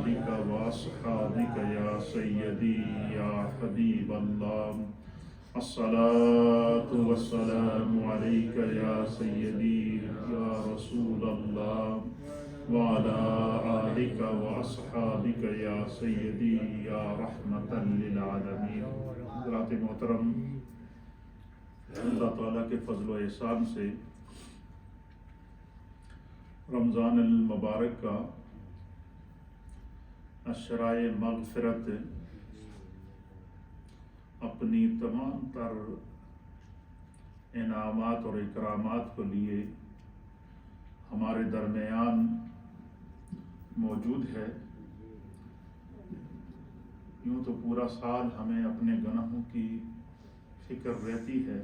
آلک واصحابک یا سیدی یا حبیب اللہ الصلاۃ والسلام علیک یا سیدی یا رسول اللہ وعلی آلک واصحابک یا سیدی یا رحمتا للعالمین۔ حضرات محترم، اللہ تعالیٰ کے فضل و احسان سے رمضان المبارک کا اشرائے مغفرت اپنی تمام تر انعامات اور اکرامات کو لیے ہمارے درمیان موجود ہے۔ یوں تو پورا سال ہمیں اپنے گناہوں کی فکر رہتی ہے،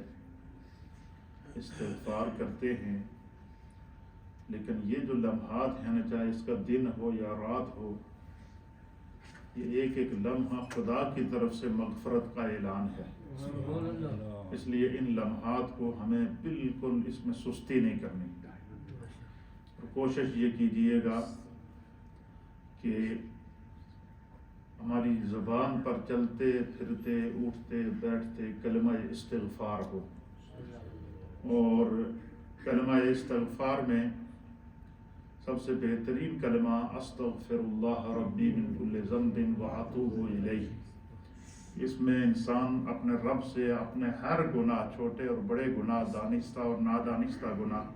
استغفار کرتے ہیں، لیکن یہ جو لمحات ہیں نا، چاہے اس کا دن ہو یا رات ہو، یہ ایک ایک لمحہ خدا کی طرف سے مغفرت کا اعلان ہے۔ اس لیے ان لمحات کو ہمیں بالکل اس میں سستی نہیں کرنی، اور کوشش یہ کیجیے گا کہ ہماری زبان پر چلتے پھرتے اٹھتے بیٹھتے کلمہ استغفار ہو، اور کلمہ استغفار میں سب سے بہترین کلمہ استغفر اللہ ربی من کل ذنب واتوب الیہ۔ اس میں انسان اپنے رب سے اپنے ہر گناہ، چھوٹے اور بڑے گناہ، دانستہ اور نادانستہ گناہ،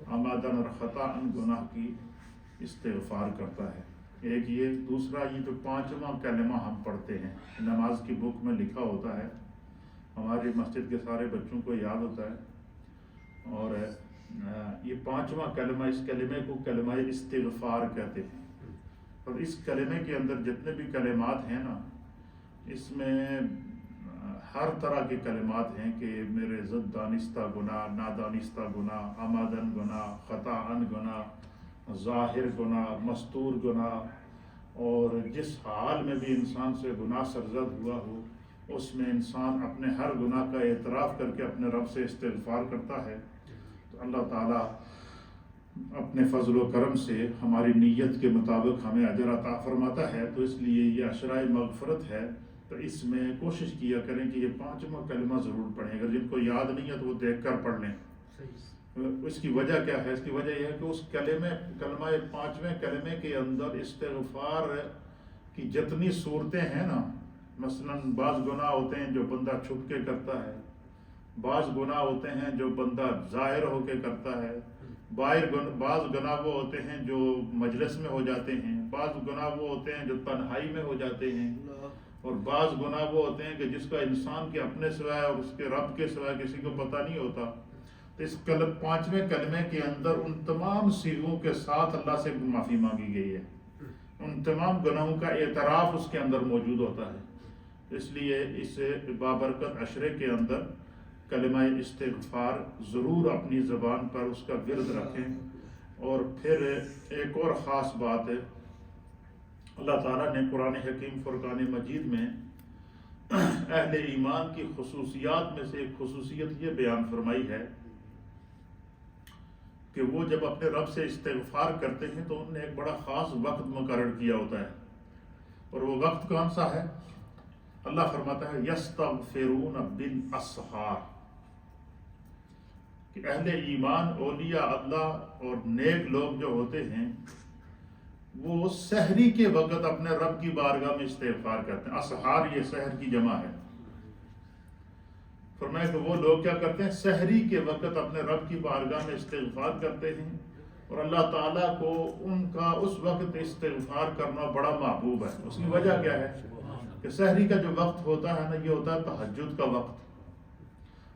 عمدن اور خطاً گناہ کی استغفار کرتا ہے۔ ایک یہ، دوسرا یہ جو پانچواں کلمہ ہم پڑھتے ہیں، نماز کی بک میں لکھا ہوتا ہے، ہماری مسجد کے سارے بچوں کو یاد ہوتا ہے، اور یہ پانچواں کلمہ، اس کلمے کو کلمہ استغفار کہتے ہیں۔ اور اس کلمے کے اندر جتنے بھی کلمات ہیں نا، اس میں ہر طرح کے کلمات ہیں کہ میرے ضد دانستہ گناہ، نادانستہ گناہ، عمدن گناہ، خطاً گناہ، ظاہر گناہ، مستور گناہ، اور جس حال میں بھی انسان سے گناہ سرزد ہوا ہو، اس میں انسان اپنے ہر گناہ کا اعتراف کر کے اپنے رب سے استغفار کرتا ہے، تو اللہ تعالیٰ اپنے فضل و کرم سے ہماری نیت کے مطابق ہمیں اجر عطا فرماتا ہے۔ تو اس لیے یہ عشرائے مغفرت ہے، تو اس میں کوشش کیا کریں کہ یہ پانچواں کلمہ ضرور پڑھیں۔ اگر جن کو یاد نہیں ہے تو وہ دیکھ کر پڑھ لیں۔ اس کی وجہ کیا ہے؟ اس کی وجہ یہ ہے کہ اس کلمہ پانچویں کلمے کے اندر استغفار کی جتنی صورتیں ہیں نا، مثلاً بعض گناہ ہوتے ہیں جو بندہ چھپ کے کرتا ہے، بعض گناہ ہوتے ہیں جو بندہ ظاہر ہو کے کرتا ہے، بعض گناہ وہ ہوتے ہیں جو مجلس میں ہو جاتے ہیں، بعض گناہ وہ ہوتے ہیں جو تنہائی میں ہو جاتے ہیں، اور بعض گناہ وہ ہوتے ہیں کہ جس کا انسان کے اپنے سوائے اور اس کے رب کے سوائے کسی کو پتہ نہیں ہوتا۔ تو اس پانچویں کلمے کے اندر ان تمام صیغوں کے ساتھ اللہ سے معافی مانگی گئی ہے، ان تمام گناہوں کا اعتراف اس کے اندر موجود ہوتا ہے۔ اس لیے اس بابرکت عشرے کے اندر کلمہ استغفار ضرور اپنی زبان پر اس کا ورد رکھیں۔ اور پھر ایک اور خاص بات ہے، اللہ تعالیٰ نے قرآن حکیم فرقان مجید میں اہل ایمان کی خصوصیات میں سے ایک خصوصیت یہ بیان فرمائی ہے کہ وہ جب اپنے رب سے استغفار کرتے ہیں تو انہوں نے ایک بڑا خاص وقت مقرر کیا ہوتا ہے، اور وہ وقت کون سا ہے؟ اللہ فرماتا ہے یستغفرون بالاسحار، کہ اہل ایمان، اولیاء اللہ اور نیک لوگ جو ہوتے ہیں وہ سحری کے وقت اپنے رب کی بارگاہ میں استغفار کرتے ہیں۔ اسحار یہ سحر کی جمع ہے۔ فرمایا کہ وہ لوگ کیا کرتے ہیں؟ سحری کے وقت اپنے رب کی بارگاہ میں استغفار کرتے ہیں، اور اللہ تعالیٰ کو ان کا اس وقت استغفار کرنا بڑا محبوب ہے۔ اس کی وجہ کیا ہے کہ سحری کا جو وقت ہوتا ہے نا، یہ ہوتا ہے تہجد کا وقت،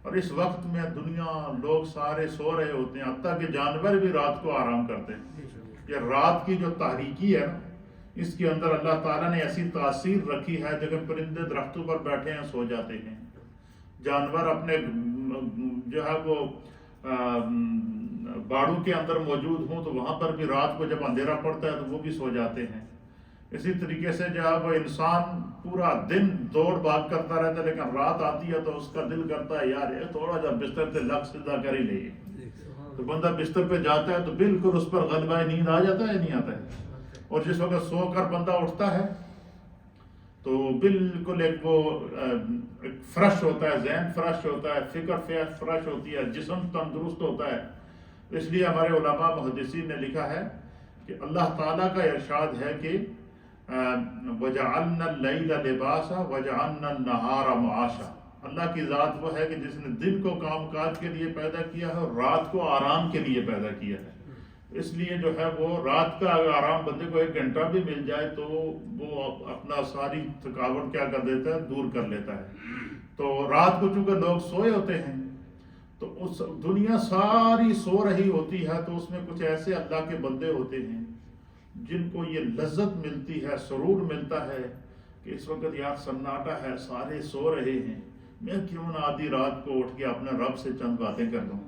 اور اس وقت میں دنیا لوگ سارے سو رہے ہوتے ہیں، حتیٰ کہ جانور بھی رات کو آرام کرتے ہیں۔ یہ رات کی جو تاریکی ہے نا، اس کے اندر اللہ تعالیٰ نے ایسی تاثیر رکھی ہے، جب پرندے درختوں پر بیٹھے ہیں سو جاتے ہیں، جانور اپنے جو ہے وہ باڑوں کے اندر موجود ہوں تو وہاں پر بھی رات کو جب اندھیرا پڑتا ہے تو وہ بھی سو جاتے ہیں۔ اسی طریقے سے جو ہے وہ انسان پورا دن دوڑ بھاگ کرتا رہتا ہے، لیکن رات آتی ہے تو اس کا دل کرتا ہے یار یہ تھوڑا سا بستر سے لگ سیدھا کر ہی لئے، تو بندہ بستر پہ جاتا ہے تو بالکل اس پر غلبہ نیند آ جاتا ہے، نہیں آتا ہے، اور جس وقت سو کر بندہ اٹھتا ہے تو بالکل ایک وہ فریش ہوتا ہے، ذہن فریش ہوتا ہے، فکر فریش ہوتی ہے، جسم تندرست ہوتا ہے. اس لیے ہمارے علماء محدثین نے لکھا ہے کہ اللہ تعالیٰ کا ارشاد ہے کہ وَجَعَلْنَا اللَّيْلَ لِبَاسًا وَجَعَلْنَا النَّهَارَ مَعَاشًا. اللہ کی ذات وہ ہے کہ جس نے دن کو کام کاج کے لیے پیدا کیا ہے اور رات کو آرام کے لیے پیدا کیا ہے. اس لیے جو ہے وہ رات کا اگر آرام بندے کو 1 گھنٹہ بھی مل جائے تو وہ اپنا ساری تھکاوٹ کیا کر دیتا ہے، دور کر لیتا ہے. تو رات کو چونکہ لوگ سوئے ہوتے ہیں تو اس دنیا ساری سو رہی ہوتی ہے، تو اس میں کچھ ایسے اللہ کے بندے ہوتے ہیں جن کو یہ لذت ملتی ہے، سرور ملتا ہے کہ اس وقت یار سناٹا ہے، سارے سو رہے ہیں، میں کیوں نہ آدھی رات کو اٹھ کے اپنے رب سے چند باتیں کر لوں.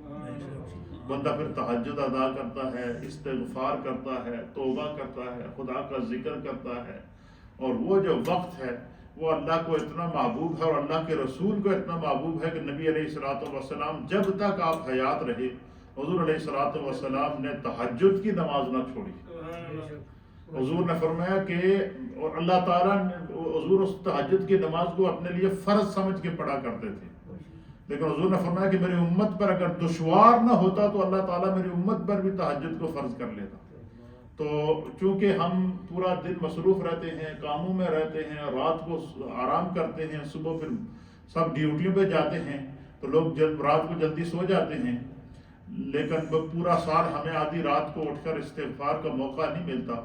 بندہ پھر تہجد ادا کرتا ہے، استغفار کرتا ہے، توبہ کرتا ہے، خدا کا ذکر کرتا ہے. اور وہ جو وقت ہے وہ اللہ کو اتنا محبوب ہے اور اللہ کے رسول کو اتنا محبوب ہے کہ نبی علیہ الصلوۃ والسلام جب تک آپ حیات رہے، حضور علیہ الصلوۃ والسلام نے تہجد کی نماز نہ چھوڑی. حضور نے فرمایا کہ اور اللہ تعالیٰ نے حضور اس تہجد کی نماز کو اپنے لیے فرض سمجھ کے پڑھا کرتے تھے، لیکن حضور نے فرمایا کہ میری امت پر اگر دشوار نہ ہوتا تو اللہ تعالیٰ میری امت پر بھی تہجد کو فرض کر لیتا. تو چونکہ ہم پورا دن مصروف رہتے ہیں، کاموں میں رہتے ہیں، رات کو آرام کرتے ہیں، صبح پھر سب ڈیوٹیوں پہ جاتے ہیں، تو لوگ رات کو جلدی سو جاتے ہیں. لیکن پورا سال ہمیں آدھی رات کو اٹھ کر استغفار کا موقع نہیں ملتا.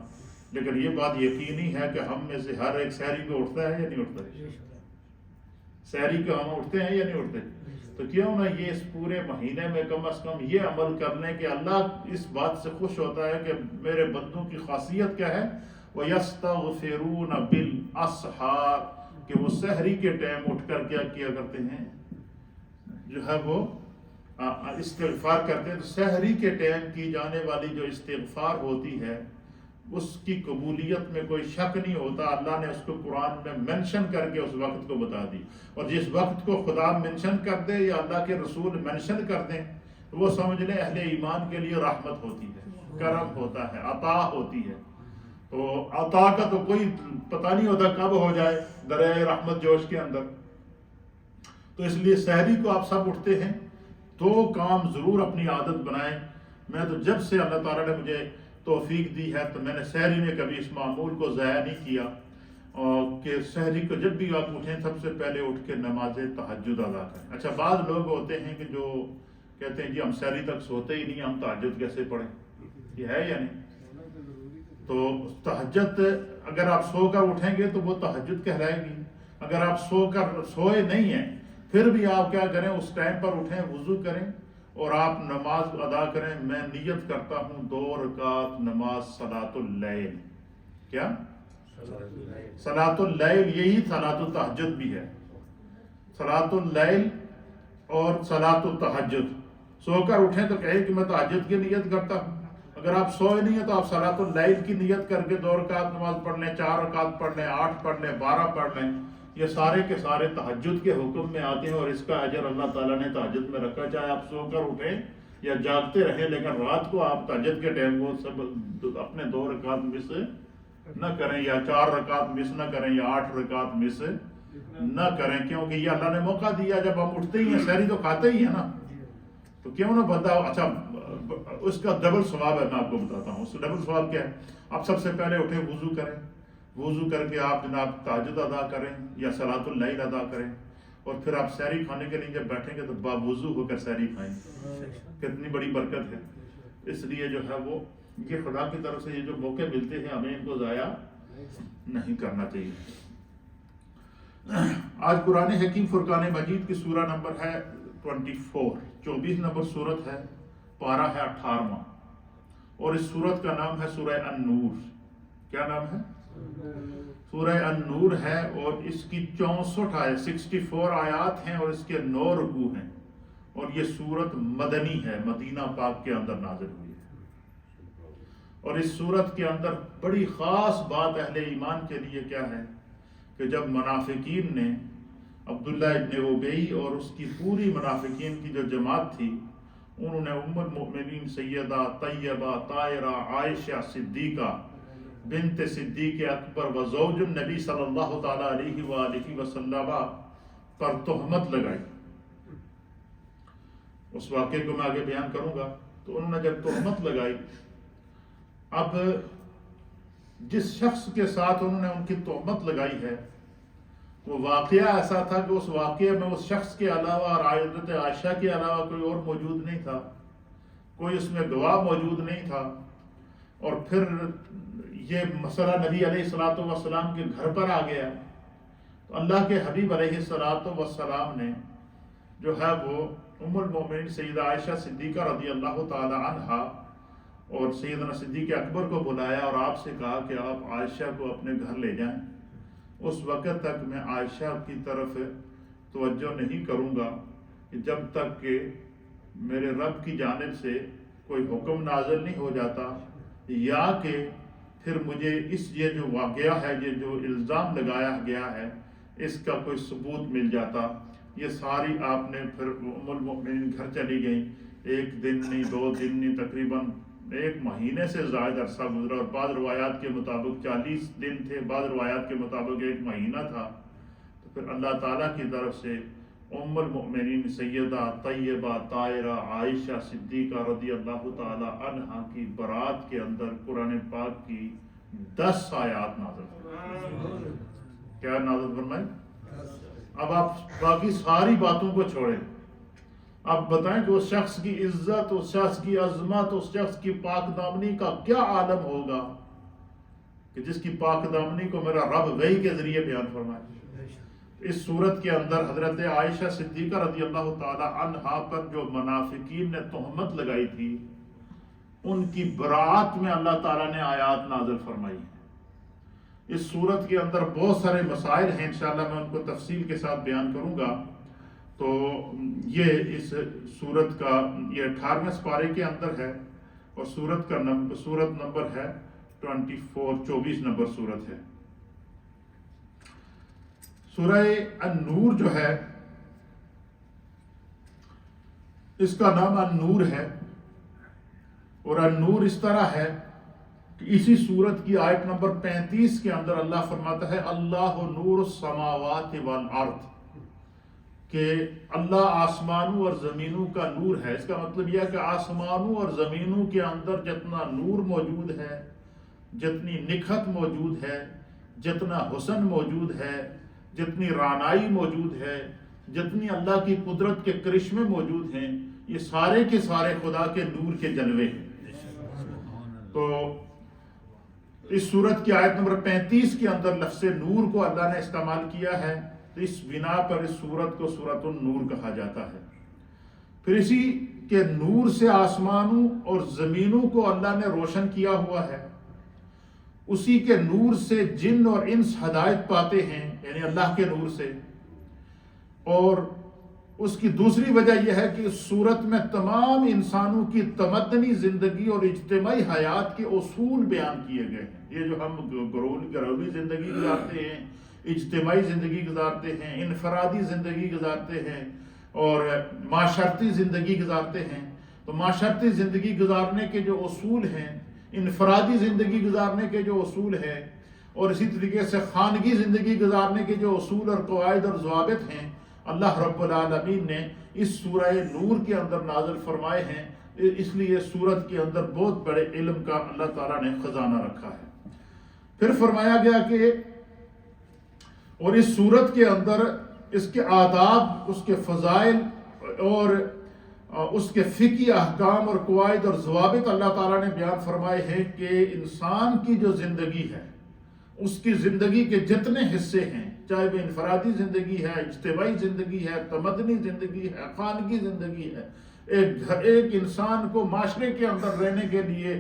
لیکن یہ بات یقینی ہے کہ ہم میں سے ہر ایک سحری کو اٹھتا ہے یا نہیں اٹھتا ہے؟ سحری کو ہم اٹھتے ہیں یا نہیں اٹھتے؟ تو کیوں نہ یہ اس پورے مہینے میں کم از کم یہ عمل کر لیں کہ اللہ اس بات سے خوش ہوتا ہے کہ میرے بندوں کی خاصیت کیا ہے، وَيَسْتَغْفِرُونَ بِالْأَسْحَارِ، کہ وہ سحری کے ٹائم اٹھ کر کیا کرتے ہیں، جو ہے وہ استغفار کرتے ہیں. تو سحری کے ٹائم کی جانے والی جو استغفار ہوتی ہے اس کی قبولیت میں کوئی شک نہیں ہوتا. اللہ نے اس کو قرآن میں منشن کر کے اس وقت کو بتا دی، اور جس وقت کو خدا منشن کر دے یا اللہ کے رسول منشن کر دیں تو وہ سمجھ لیں اہل ایمان کے لیے رحمت ہوتی ہے، کرم ہوتا ہے، عطا ہوتی ہے. تو عطا کا تو کوئی پتہ نہیں ہوتا کب ہو جائے دریائے رحمت جوش کے اندر. تو اس لیے سحری کو آپ سب اٹھتے ہیں تو کام ضرور اپنی عادت بنائیں. میں تو جب سے اللہ تعالیٰ نے مجھے توفیق دی ہے تو میں نے سحری میں کبھی اس معمول کو ضائع نہیں کیا، اور کہ سحری کو جب بھی آپ اٹھیں سب سے پہلے اٹھ کے نماز تہجد ادا کریں. اچھا، بعض لوگ ہوتے ہیں کہ جو کہتے ہیں جی ہم سحری تک سوتے ہی نہیں، ہم تہجد کیسے پڑھیں؟ یہ ہے یا نہیں؟ تو تہجد اگر آپ سو کر اٹھیں گے تو وہ تہجد کہلائے گی. اگر آپ سوئے نہیں ہیں پھر بھی آپ کیا کریں، اس ٹائم پر اٹھیں، وضو کریں اور آپ نماز ادا کریں. میں نیت کرتا ہوں 2 رکعت نماز صلاۃ اللیل. کیا صلاۃ اللیل؟ یہی صلاۃ التہجد بھی ہے. صلاۃ اللیل اور صلاۃ التہجد. سو کر اٹھیں تو کہیں کہ میں تہجد کی نیت کرتا ہوں. اگر آپ سوئے نہیں ہیں تو آپ صلاۃ اللیل کی نیت کر کے 2 رکعت نماز پڑھ لیں، 4 رکعت پڑھ لیں، 8 پڑھ لیں، 12 پڑھ لیں. یہ سارے کے سارے تہجد کے حکم میں آتے ہیں اور اس کا اجر اللہ تعالیٰ نے تہجد میں رکھا. چاہے آپ سو کر اٹھیں یا جاگتے رہیں، لیکن رات کو آپ تہجد کے ٹائم وہ سب اپنے 2 رکعت مس نہ کریں، یا 4 رکعت مس نہ کریں، یا 8 رکعت مس نہ کریں، کیونکہ یہ اللہ نے موقع دیا. جب ہم اٹھتے ہی ہیں سحری تو کھاتے ہی ہیں نا، تو کیوں نہ بندہ. اچھا، اس کا ڈبل ثواب ہے، میں آپ کو بتاتا ہوں. اس کا ڈبل ثواب کیا ہے؟ آپ سب سے پہلے اٹھیں، وضو کریں، وضو کر کے آپ جناب تہجد ادا کریں یا صلاۃ اللیل ادا کریں، اور پھر آپ سحری کھانے کے لیے جب بیٹھیں گے تو باوضو ہو کر سحری کھائیں. کتنی بڑی برکت ہے. اس لیے جو ہے وہ یہ خدا کی طرف سے یہ جو موقع ملتے ہیں ہمیں ان کو ضائع نہیں کرنا چاہیے. آج قرآن حکیم فرقان مجید کی سورہ نمبر ہے 24، 24 نمبر سورت ہے، پارہ ہے 18واں، اور اس سورت کا نام ہے سورہ النور. کیا نام ہے؟ سورہ النور ہے، اور اس کی 64 آیات ہیں اور اس کے 9 رکوع ہیں. اور یہ سورت مدنی ہے، مدینہ پاک کے اندر نازل ہوئی ہے. اور اس سورت کے اندر بڑی خاص بات اہل ایمان کے لیے کیا ہے کہ جب منافقین نے عبداللہ ابن ابی اور اس کی پوری منافقین کی جو جماعت تھی، انہوں نے ام المؤمنین سیدہ طیبہ طاہرہ عائشہ صدیقہ بنت صدیق اکبر و زوج النبی صلی اللہ تعالی علیہ وآلہ وسلم پر تہمت لگائی. اس واقعے کو میں آگے بیان کروں گا. تو انہوں نے جب تہمت لگائی، اب جس شخص کے ساتھ انہوں نے ان کی تہمت لگائی ہے وہ واقعہ ایسا تھا کہ اس واقعے میں اس شخص کے علاوہ اور حضرت عائشہ کے علاوہ کوئی اور موجود نہیں تھا، کوئی اس میں گواہ موجود نہیں تھا. اور پھر یہ مسئلہ نبی علیہ الصلوۃ والسلام کے گھر پر آ گیا. تو اللہ کے حبیب علیہ الصلوۃ والسلام نے جو ہے وہ ام المومنین سیدہ عائشہ صدیقہ رضی اللہ تعالی عنہا اور سیدنا صدیق اکبر کو بلایا اور آپ سے کہا کہ آپ عائشہ کو اپنے گھر لے جائیں. اس وقت تک میں عائشہ کی طرف توجہ نہیں کروں گا کہ جب تک کہ میرے رب کی جانب سے کوئی حکم نازل نہیں ہو جاتا، یا کہ پھر مجھے یہ جو واقعہ ہے، یہ جو الزام لگایا گیا ہے، اس کا کوئی ثبوت مل جاتا. یہ ساری آپ نے پھر ام المؤمنین گھر چلی گئیں. ایک دن نہیں، 2 دن نہیں، تقریباً 1 مہینے سے زائد عرصہ گزرا. اور بعض روایات کے مطابق 40 دن تھے، بعض روایات کے مطابق 1 مہینہ تھا. تو پھر اللہ تعالیٰ کی طرف سے ام المؤمنین سیدہ طیبہ طاہرہ عائشہ صدیقہ رضی اللہ تعالی عنہا کی برات کے اندر قرآن پاک کی 10 آیات نازل فرمائی. کیا نازل فرمائی؟ اب آپ باقی ساری باتوں کو چھوڑیں، اب بتائیں کہ اس شخص کی عزت، اس شخص کی عظمت، اس شخص کی پاک دامنی کا کیا عالم ہوگا کہ جس کی پاک دامنی کو میرا رب وحی کے ذریعے بیان فرمائے. اس صورت کے اندر حضرت عائشہ صدیقہ رضی اللہ تعالی عنہا پر جو منافقین نے تہمت لگائی تھی، ان کی برات میں اللہ تعالیٰ نے آیات نازل فرمائی. اس صورت کے اندر بہت سارے مسائل ہیں، انشاءاللہ میں ان کو تفصیل کے ساتھ بیان کروں گا. تو یہ اس سورت کا یہ 18ویں سپارے کے اندر ہے اور سورت نمبر ہے 24 نمبر سورت ہے. سورہ النور جو ہے اس کا نام النور ہے، اور النور اس طرح ہے کہ اسی سورت کی آیت نمبر 35 کے اندر اللہ فرماتا ہے اللہ نور السماوات والارض، کہ اللہ آسمانوں اور زمینوں کا نور ہے. اس کا مطلب یہ ہے کہ آسمانوں اور زمینوں کے اندر جتنا نور موجود ہے، جتنی نکھت موجود ہے، جتنا حسن موجود ہے، جتنی رانائی موجود ہے، جتنی اللہ کی قدرت کے کرشمے موجود ہیں، یہ سارے کے سارے خدا کے نور کے جلوے ہیں. تو اس سورت کی آیت نمبر 35 کے اندر لفظ نور کو اللہ نے استعمال کیا ہے، تو اس بنا پر اس سورت کو سورۃ النور کہا جاتا ہے. پھر اسی کے نور سے آسمانوں اور زمینوں کو اللہ نے روشن کیا ہوا ہے. اسی کے نور سے جن اور انس ہدایت پاتے ہیں، یعنی اللہ کے نور سے. اور اس کی دوسری وجہ یہ ہے کہ اس صورت میں تمام انسانوں کی تمدنی زندگی اور اجتماعی حیات کے اصول بیان کیے گئے ہیں. یہ جو ہم گھریلو زندگی گزارتے ہیں، اجتماعی زندگی گزارتے ہیں، انفرادی زندگی گزارتے ہیں اور معاشرتی زندگی گزارتے ہیں، تو معاشرتی زندگی گزارنے کے جو اصول ہیں، انفرادی زندگی گزارنے کے جو اصول ہیں، اور اسی طریقے سے خانگی زندگی گزارنے کے جو اصول اور قواعد اور ضوابط ہیں، اللہ رب العالمین نے اس سورہ نور کے اندر نازل فرمائے ہیں. اس لیے سورت کے اندر بہت بڑے علم کا اللہ تعالیٰ نے خزانہ رکھا ہے. پھر فرمایا گیا کہ اور اس سورت کے اندر اس کے آداب، اس کے فضائل اور اس کے فقہی احکام اور قواعد اور ضوابط اللہ تعالیٰ نے بیان فرمائے ہیں کہ انسان کی جو زندگی ہے، اس کی زندگی کے جتنے حصے ہیں، چاہے وہ انفرادی زندگی ہے، اجتماعی زندگی ہے، تمدنی زندگی ہے، خانگی زندگی ہے، ایک انسان کو معاشرے کے اندر رہنے کے لیے،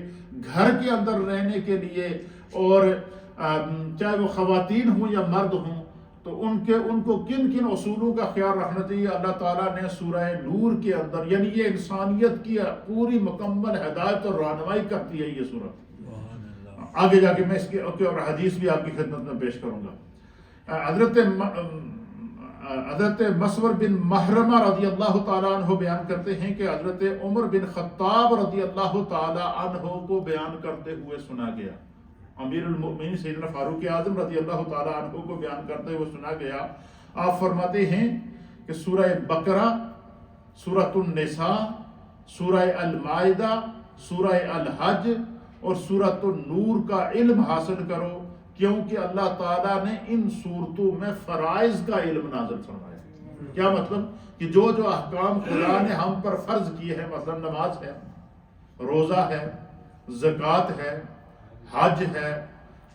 گھر کے اندر رہنے کے لیے، اور چاہے وہ خواتین ہوں یا مرد ہوں، تو ان کو کن کن اصولوں کا خیال رکھنا چاہیے، اللہ تعالیٰ نے سورہ نور کے اندر، یعنی یہ انسانیت کی پوری مکمل ہدایت اور رہنمائی کرتی ہے یہ سورت. آگے جا کے میں اس کی اور حدیث بھی آپ کی خدمت میں پیش کروں گا. حضرت مسور بن محرمہ رضی اللہ تعالیٰ عنہ بیان کرتے ہیں کہ حضرت عمر بن خطاب رضی اللہ تعالیٰ عنہ کو بیان کرتے ہوئے سنا گیا. امیر المؤمنین سیدنا فاروق اعظم رضی اللہ تعالیٰ عنہ کو بیان کرتے ہوئے سنا گیا، آپ فرماتے ہیں کہ سورہ بقرہ، سورۃ النساء، سورہ المائدہ، سورہ الحج اور سورۃ النور کا علم حاصل کرو، کیونکہ اللہ تعالیٰ نے ان صورتوں میں فرائض کا علم نازل فرمایا۔ کیا مطلب؟ کہ جو احکام خدا نے ہم پر فرض کیے ہیں، مثلا نماز ہے، روزہ ہے، زکوٰۃ ہے، حج ہے،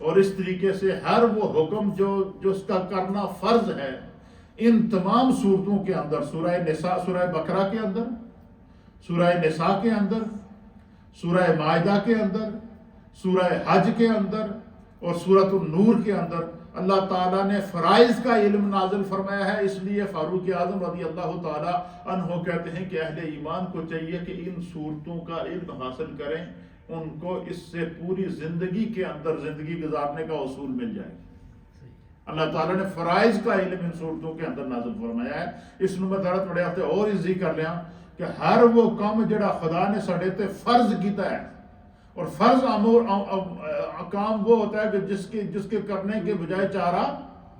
اور اس طریقے سے ہر وہ حکم جو اس کا کرنا فرض ہے، ان تمام صورتوں کے اندر، سورہ نساء، سورہ بقرہ کے اندر، سورہ نساء کے اندر، سورہ مائدہ کے اندر، سورہ حج کے اندر اور سورۃ النور کے اندر اللہ تعالیٰ نے فرائض کا علم نازل فرمایا ہے۔ اس لیے فاروق اعظم رضی اللہ تعالیٰ عنہ کہتے ہیں کہ اہل ایمان کو چاہیے کہ ان صورتوں کا علم حاصل کریں، ان کو اس سے پوری زندگی کے اندر زندگی گزارنے کا اصول مل جائے گا۔ اللہ تعالیٰ نے فرائض کا علم ان صورتوں کے اندر نازل فرمایا ہے۔ اس میں درد پڑے ہفتے اور ایزی کر لیا کہ ہر وہ کام جڑا خدا نے ساڈے تے فرض کیتا ہے، اور فرض کام وہ ہوتا ہے کہ جس کے کرنے کے بجائے چارہ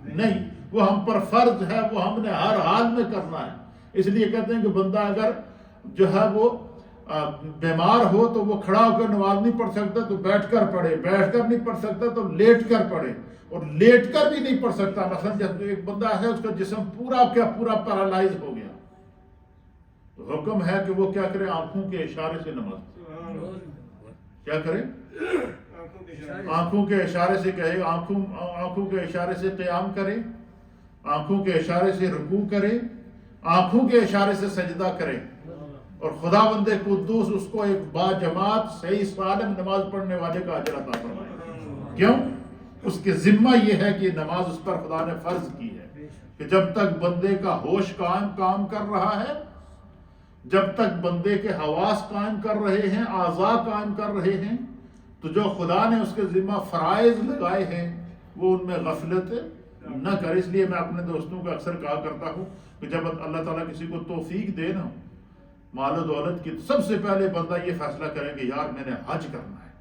نہیں، وہ ہم پر فرض ہے، وہ ہم نے ہر حال میں کرنا ہے۔ اس لیے کہتے ہیں کہ بندہ اگر جو ہے وہ بیمار ہو تو وہ کھڑا ہو کر نماز نہیں پڑھ سکتا تو بیٹھ کر پڑھے، بیٹھ کر نہیں پڑھ سکتا تو لیٹ کر پڑھے، اور لیٹ کر بھی نہیں پڑھ سکتا، مثلا جب ایک بندہ ہے اس کا جسم پورا پیرالائز ہو گیا، تو حکم ہے کہ وہ کیا کرے؟ آنکھوں کے اشارے سے نماز کیا کرے؟ آنکھوں کے اشارے سے کہے، آنکھوں کے اشارے سے قیام کرے، آنکھوں کے اشارے سے رکوع کرے، آنکھوں کے اشارے سے سجدہ کرے، اور خداوند قدوس اس کو ایک با جماعت صحیح سالم نماز پڑھنے والے کا اجر عطا فرمائے۔ کیوں؟ اس کے ذمہ یہ ہے کہ نماز اس پر خدا نے فرض کی ہے کہ جب تک بندے کا ہوش کام کر رہا ہے، جب تک بندے کے حواس قائم کر رہے ہیں، اعضاء قائم کر رہے ہیں، تو جو خدا نے اس کے ذمہ فرائض لگائے ہیں وہ ان میں غفلت نہ کرے۔ اس لیے میں اپنے دوستوں کو اکثر کہا کرتا ہوں کہ جب اللہ تعالیٰ کسی کو توفیق دے نا مال و دولت کی، تو سب سے پہلے بندہ یہ فیصلہ کرے کہ یار میں نے حج کرنا ہے۔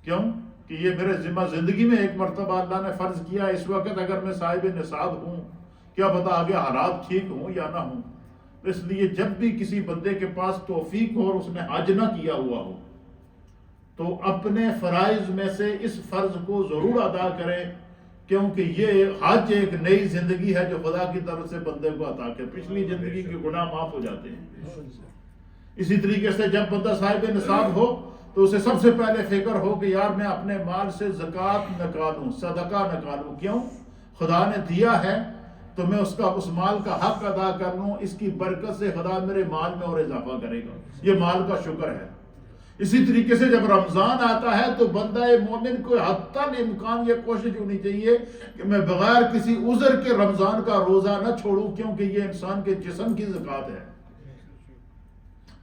کیوں کہ یہ میرے ذمہ زندگی میں ایک مرتبہ اللہ نے فرض کیا، اس وقت اگر میں صاحب نصاب ہوں، کیا پتا آگے حالات ٹھیک ہوں یا نہ ہوں۔ اس لیے جب بھی کسی بندے کے پاس توفیق ہو اور اس نے حج نہ کیا ہوا ہو تو اپنے فرائض میں سے اس فرض کو ضرور ادا کرے، کیونکہ یہ حج ایک نئی زندگی ہے جو خدا کی طرف سے بندے کو عطا کرے، پچھلی زندگی کے گناہ معاف ہو جاتے ہیں۔ اسی طریقے سے جب بندہ صاحب نصاب ہو تو اسے سب سے پہلے فکر ہو کہ یار میں اپنے مال سے زکوٰۃ نکالوں، صدقہ نکالوں، کیوں؟ خدا نے دیا ہے تو میں اس مال کا حق ادا کر لوں، اس کی برکت سے خدا میرے مال میں اور اضافہ کرے گا، یہ مال کا شکر ہے۔ اسی طریقے سے جب رمضان آتا ہے تو بندہ مومن کو حتی الامکان یہ کوشش ہونی چاہیے کہ میں بغیر کسی عذر کے رمضان کا روزہ نہ چھوڑوں، کیونکہ یہ انسان کے جسم کی زکوٰۃ ہے۔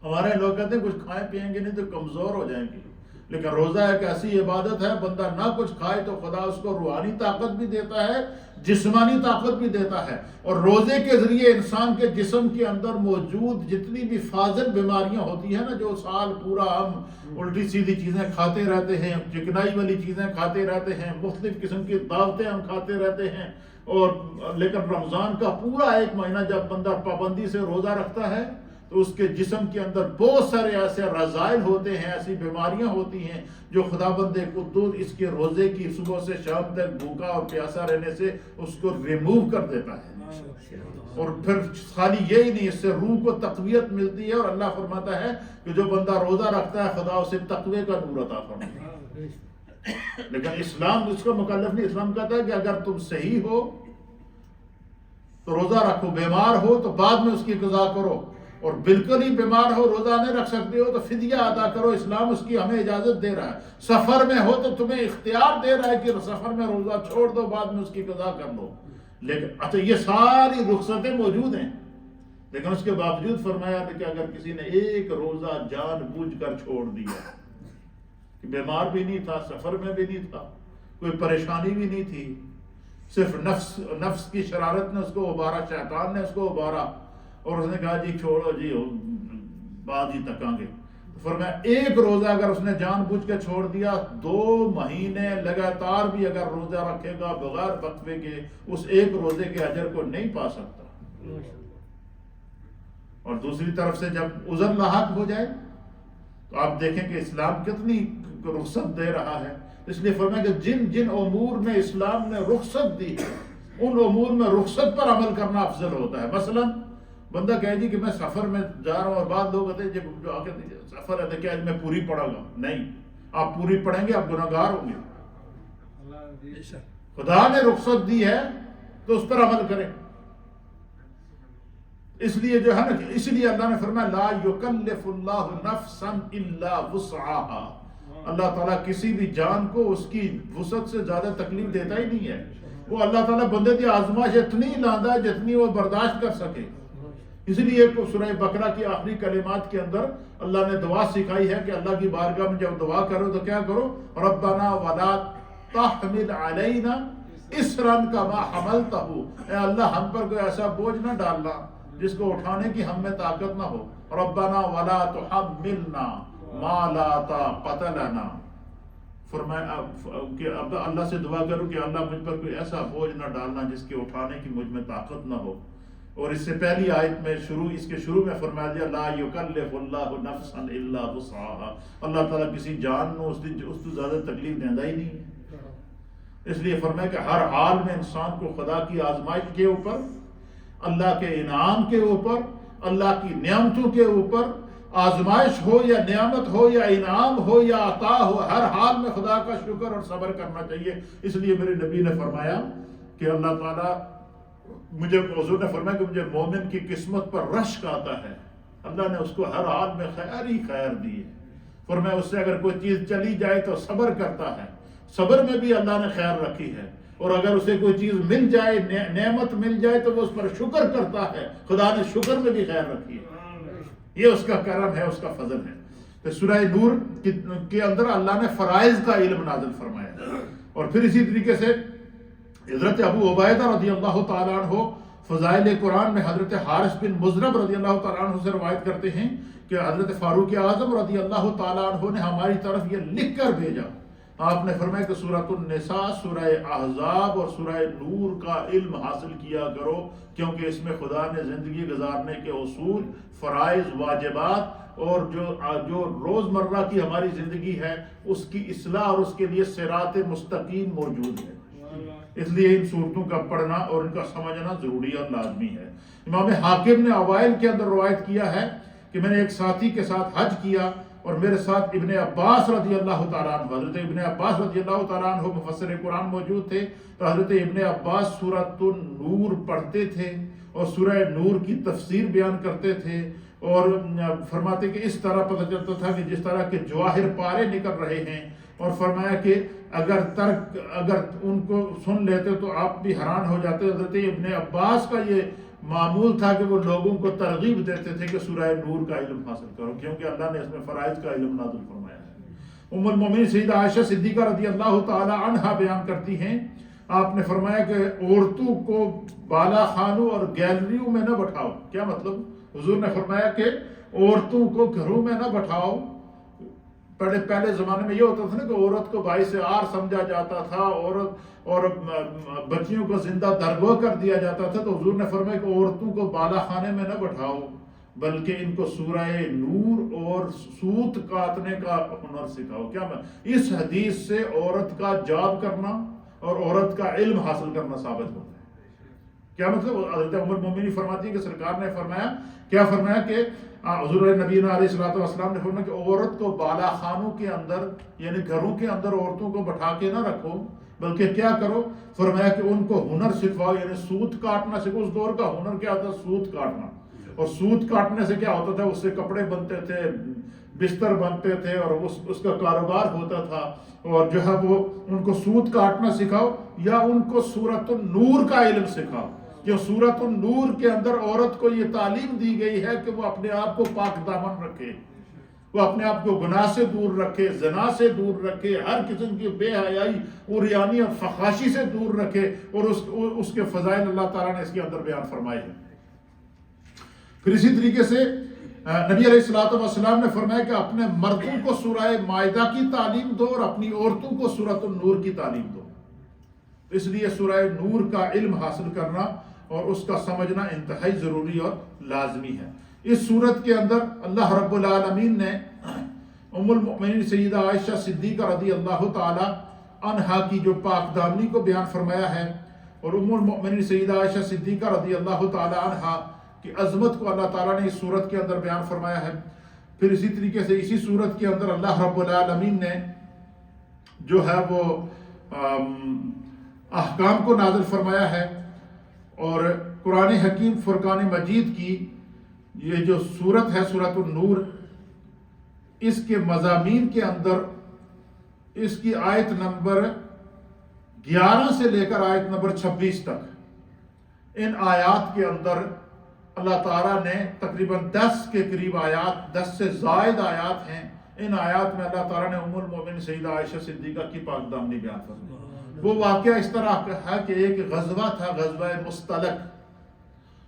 ہمارے لوگ کہتے ہیں کچھ کھائیں پیئیں گے نہیں تو کمزور ہو جائیں گے، لیکن روزہ ایک ایسی عبادت ہے، بندہ نہ کچھ کھائے تو خدا اس کو روحانی طاقت بھی دیتا ہے، جسمانی طاقت بھی دیتا ہے، اور روزے کے ذریعے انسان کے جسم کے اندر موجود جتنی بھی فاضل بیماریاں ہوتی ہیں نا، جو سال پورا ہم الٹی سیدھی چیزیں کھاتے رہتے ہیں، چکنائی والی چیزیں کھاتے رہتے ہیں، مختلف قسم کی دعوتیں ہم کھاتے رہتے ہیں، اور لیکن رمضان کا پورا ایک مہینہ جب بندہ پابندی سے روزہ رکھتا ہے تو اس کے جسم کے اندر بہت سارے ایسے رذائل ہوتے ہیں، ایسی بیماریاں ہوتی ہیں جو خداوند قدوس اس کے روزے کی صبح سے شام تک بھوکا اور پیاسا رہنے سے اس کو ریموو کر دیتا ہے۔ اور پھر خالی یہی نہیں، اس سے روح کو تقویت ملتی ہے، اور اللہ فرماتا ہے کہ جو بندہ روزہ رکھتا ہے خدا اسے تقوی کا نور عطا فرماتا ہے۔ لیکن اسلام اس کو مکلف نہیں، اسلام کہتا ہے کہ اگر تم صحیح ہو تو روزہ رکھو، بیمار ہو تو بعد میں اس کی قضا کرو، اور بالکل ہی بیمار ہو روزہ نہیں رکھ سکتے ہو تو فدیہ ادا کرو۔ اسلام اس کی ہمیں اجازت دے رہا ہے۔ سفر میں ہو تو تمہیں اختیار دے رہا ہے کہ سفر میں روزہ چھوڑ دو، بعد میں اس کی قضا کر لو۔ لیکن اچھا یہ ساری رخصتیں موجود ہیں، لیکن اس کے باوجود فرمایا کہ اگر کسی نے ایک روزہ جان بوجھ کر چھوڑ دیا، کہ بیمار بھی نہیں تھا، سفر میں بھی نہیں تھا، کوئی پریشانی بھی نہیں تھی، صرف نفس کی شرارت نے اس کو ابھارا، شیطان نے اس کو ابھارا، اور اس نے کہا جی چھوڑو جی بعد ہی تکاں گے، فرمایا ایک روزہ اگر اس نے جان بوجھ کے چھوڑ دیا 2 مہینے لگاتار بھی اگر روزہ رکھے گا بغیر وقفے کے اس ایک روزے کے اجر کو نہیں پا سکتا۔ اور دوسری طرف سے جب عذر لاحق ہو جائے تو آپ دیکھیں کہ اسلام کتنی رخصت دے رہا ہے۔ اس لیے فرمایا کہ جن جن امور میں اسلام نے رخصت دی ہے ان امور میں رخصت پر عمل کرنا افضل ہوتا ہے۔ مثلا بندہ کہے جی کہ میں سفر میں جا رہا ہوں، اور بعد لوگ کہتے ہیں جب جو آ کے سفر ہے کہ آج میں پوری پڑھا گا، نہیں، آپ پوری پڑھیں گے آپ گناہ گار ہوں گے۔ خدا نے رخصت دی ہے تو اس پر عمل کریں۔ اس لیے جو ہے نا، اس لیے اللہ نے فرمایا لا یکلف اللہ نفسا الا وسعها، اللہ تعالیٰ کسی بھی جان کو اس کی وسعت سے زیادہ تکلیف دیتا ہی نہیں ہے۔ وہ اللہ تعالیٰ بندے کی آزمائش اتنی لاندہ ہے جتنی وہ برداشت کر سکے۔ اس لیے سورہ بقرہ کی آخری کلمات کے اندر اللہ نے دعا سکھائی ہے کہ اللہ کی بارگاہ میں جب دعا کرو تو کیا کرو، ربنا ولا تحمل علینا اسرا کما حملتہ، اے اللہ ہم پر کوئی ایسا بوجھ نہ ڈالنا جس کو اٹھانے کی ہم میں طاقت نہ ہو۔ ربنا ولا تحملنا ما لا طاقت لنا، فرمایا کہ اب اللہ سے دعا کرو کہ اللہ مجھ پر کوئی ایسا بوجھ نہ ڈالنا جس کے اٹھانے کی مجھ میں طاقت نہ ہو۔ اور اس سے پہلی آیت میں اس کے شروع میں فرمایا دیا لا یکلف اللہ نفسا الا وسعها، اللہ تعالیٰ کسی جان کو اس سے زیادہ تکلیف دینا ہی نہیں ہے۔ اس لیے فرمایا کہ ہر حال میں انسان کو خدا کی آزمائش کے اوپر، اللہ کے انعام کے اوپر، اللہ کی نعمتوں کے اوپر، آزمائش ہو یا نعمت ہو یا انعام ہو یا عطا ہو، ہر حال میں خدا کا شکر اور صبر کرنا چاہیے۔ اس لیے میرے نبی نے فرمایا کہ اللہ تعالیٰ حضور نے فرمایا کہ مجھے مومن کی قسمت پر رشک آتا ہے، اللہ نے اس کو ہر حال میں خیر ہی خیر دی ہے۔ فرمایا اس سے اگر کوئی چیز چلی جائے تو صبر کرتا ہے، صبر میں بھی اللہ نے خیر رکھی ہے، اور اگر اسے کوئی چیز مل جائے، نعمت مل جائے تو وہ اس پر شکر کرتا ہے، خدا نے شکر میں بھی خیر رکھی ہے۔ یہ اس کا کرم ہے، اس کا فضل ہے۔ تو سورہ نور کے اندر اللہ نے فرائض کا علم نازل فرمایا، اور پھر اسی طریقے سے حضرت ابو عبیدہ رضی اللہ تعالیٰ عنہ فضائل قرآن میں حضرت حارث بن مضرب رضی اللہ تعالیٰ عنہ سے روایت کرتے ہیں کہ حضرت فاروق اعظم رضی اللہ تعالیٰ عنہ نے ہماری طرف یہ لکھ کر بھیجا، آپ نے فرمایا کہ سورۃ النساء، سورہ احزاب اور سورہ نور کا علم حاصل کیا کرو، کیونکہ اس میں خدا نے زندگی گزارنے کے اصول، فرائض، واجبات اور جو روزمرہ کی ہماری زندگی ہے اس کی اصلاح اور اس کے لیے صراط مستقیم موجود ہے۔ اس لیے ان صورتوں کا پڑھنا اور ان کا سمجھنا ضروری اور لازمی ہے۔ امام حاکم نے اوائل کے اندر روایت کیا ہے کہ میں نے ایک ساتھی کے ساتھ حج کیا اور میرے ساتھ ابن عباس رضی اللہ تعالیٰ عنہ، حضرت ابن عباس رضی اللہ تعالیٰ عنہ مفسر قرآن موجود تھے، تو حضرت ابن عباس سورۃ النور پڑھتے تھے اور سورہ نور کی تفسیر بیان کرتے تھے، اور فرماتے کہ اس طرح پتہ چلتا تھا کہ جس طرح کے جواہر پارے نکل رہے ہیں، اور فرمایا کہ اگر ان کو سن لیتے تو آپ بھی حیران ہو جاتے۔ حضرت ابن عباس کا یہ معمول تھا کہ وہ لوگوں کو ترغیب دیتے تھے کہ سورہ نور کا علم حاصل کرو، کیونکہ اللہ نے اس میں فرائض کا علم نازل فرمایا ہے۔ ام المومنین سیدہ عائشہ صدیقہ رضی اللہ تعالی عنہا بیان کرتی ہیں، آپ نے فرمایا کہ عورتوں کو بالا خانوں اور گیلریوں میں نہ بٹھاؤ۔ کیا مطلب؟ حضور نے فرمایا کہ عورتوں کو گھروں میں نہ بٹھاؤ۔ پہلے زمانے میں یہ ہوتا تھا نا کہ عورت کو باعث عار سمجھا جاتا تھا، اور بچیوں کو زندہ درگور کر دیا جاتا تھا، تو حضور نے فرمایا کہ عورتوں کو بالا خانے میں نہ بٹھاؤ، بلکہ ان کو سورہ نور اور سوت کاٹنے کا ہنر سکھاؤ۔ کیا اس حدیث سے عورت کا جاب کرنا اور عورت کا علم حاصل کرنا ثابت ہوتا ہے۔ کیا مطلب؟ حضرت ام المومنین فرماتی ہے کہ سرکار نے فرمایا کہ حضور نبی علیہ الصلوۃ والسلام نے فرمایا کہ عورت کو بالا خانوں کے اندر یعنی گھروں کے اندر عورتوں کو بٹھا کے نہ رکھو، بلکہ کیا کرو؟ فرمایا کہ ان کو ہنر سکھاؤ، یعنی سوت کاٹنا سکھو۔ اس دور کا ہنر کیا تھا؟ سوت کاٹنا۔ اور سوت کاٹنے سے کیا ہوتا تھا؟ اس سے کپڑے بنتے تھے، بستر بنتے تھے، اور اس کا کاروبار ہوتا تھا۔ اور جو ہے وہ ان کو سوت کاٹنا سکھاؤ، یا ان کو سورۃ النور کا علم سکھاؤ، کہ سورۃ النور کے اندر عورت کو یہ تعلیم دی گئی ہے کہ وہ اپنے آپ کو پاک دامن رکھے، وہ اپنے آپ کو گناہ سے دور رکھے، زنا سے دور رکھے، ہر قسم کی بے حیائی، عریانی اور فحاشی سے دور رکھے، اور اس کے فضائل اللہ تعالیٰ نے اس کے اندر بیان فرمائے ہیں۔ پھر اسی طریقے سے نبی علیہ الصلوۃ والسلام نے فرمایا کہ اپنے مردوں کو سورہ مائدہ کی تعلیم دو اور اپنی عورتوں کو سورۃ النور کی تعلیم دو. اس لیے سورہ نور کا علم حاصل کرنا اور اس کا سمجھنا انتہائی ضروری اور لازمی ہے. اس صورت کے اندر اللہ رب العالمین نے ام المؤمنین سیدہ عائشہ صدیقہ رضی اللہ تعالی عنہا کی جو پاک دامنی کو بیان فرمایا ہے، اور ام المؤمنین سیدہ عائشہ صدیقہ رضی اللہ تعالی عنہا کی عظمت کو اللہ تعالیٰ نے اس صورت کے اندر بیان فرمایا ہے. پھر اسی طریقے سے اسی صورت کے اندر اللہ رب العالمین نے جو ہے وہ احکام کو نازل فرمایا ہے. اور قرآن حکیم فرقان مجید کی یہ جو صورت ہے سورۃ النور، اس کے مضامین کے اندر اس کی آیت نمبر 11 سے لے کر آیت نمبر 26 تک، ان آیات کے اندر اللہ تعالیٰ نے تقریباً 10 کے قریب آیات، 10 سے زائد آیات ہیں. ان آیات میں اللہ تعالیٰ نے ام المؤمنین سیدہ عائشہ صدیقہ کی پاک دامنی بیان فرمائی. وہ واقعہ اس طرح کا ہے کہ ایک غزوہ تھا، غزوہ مستلق.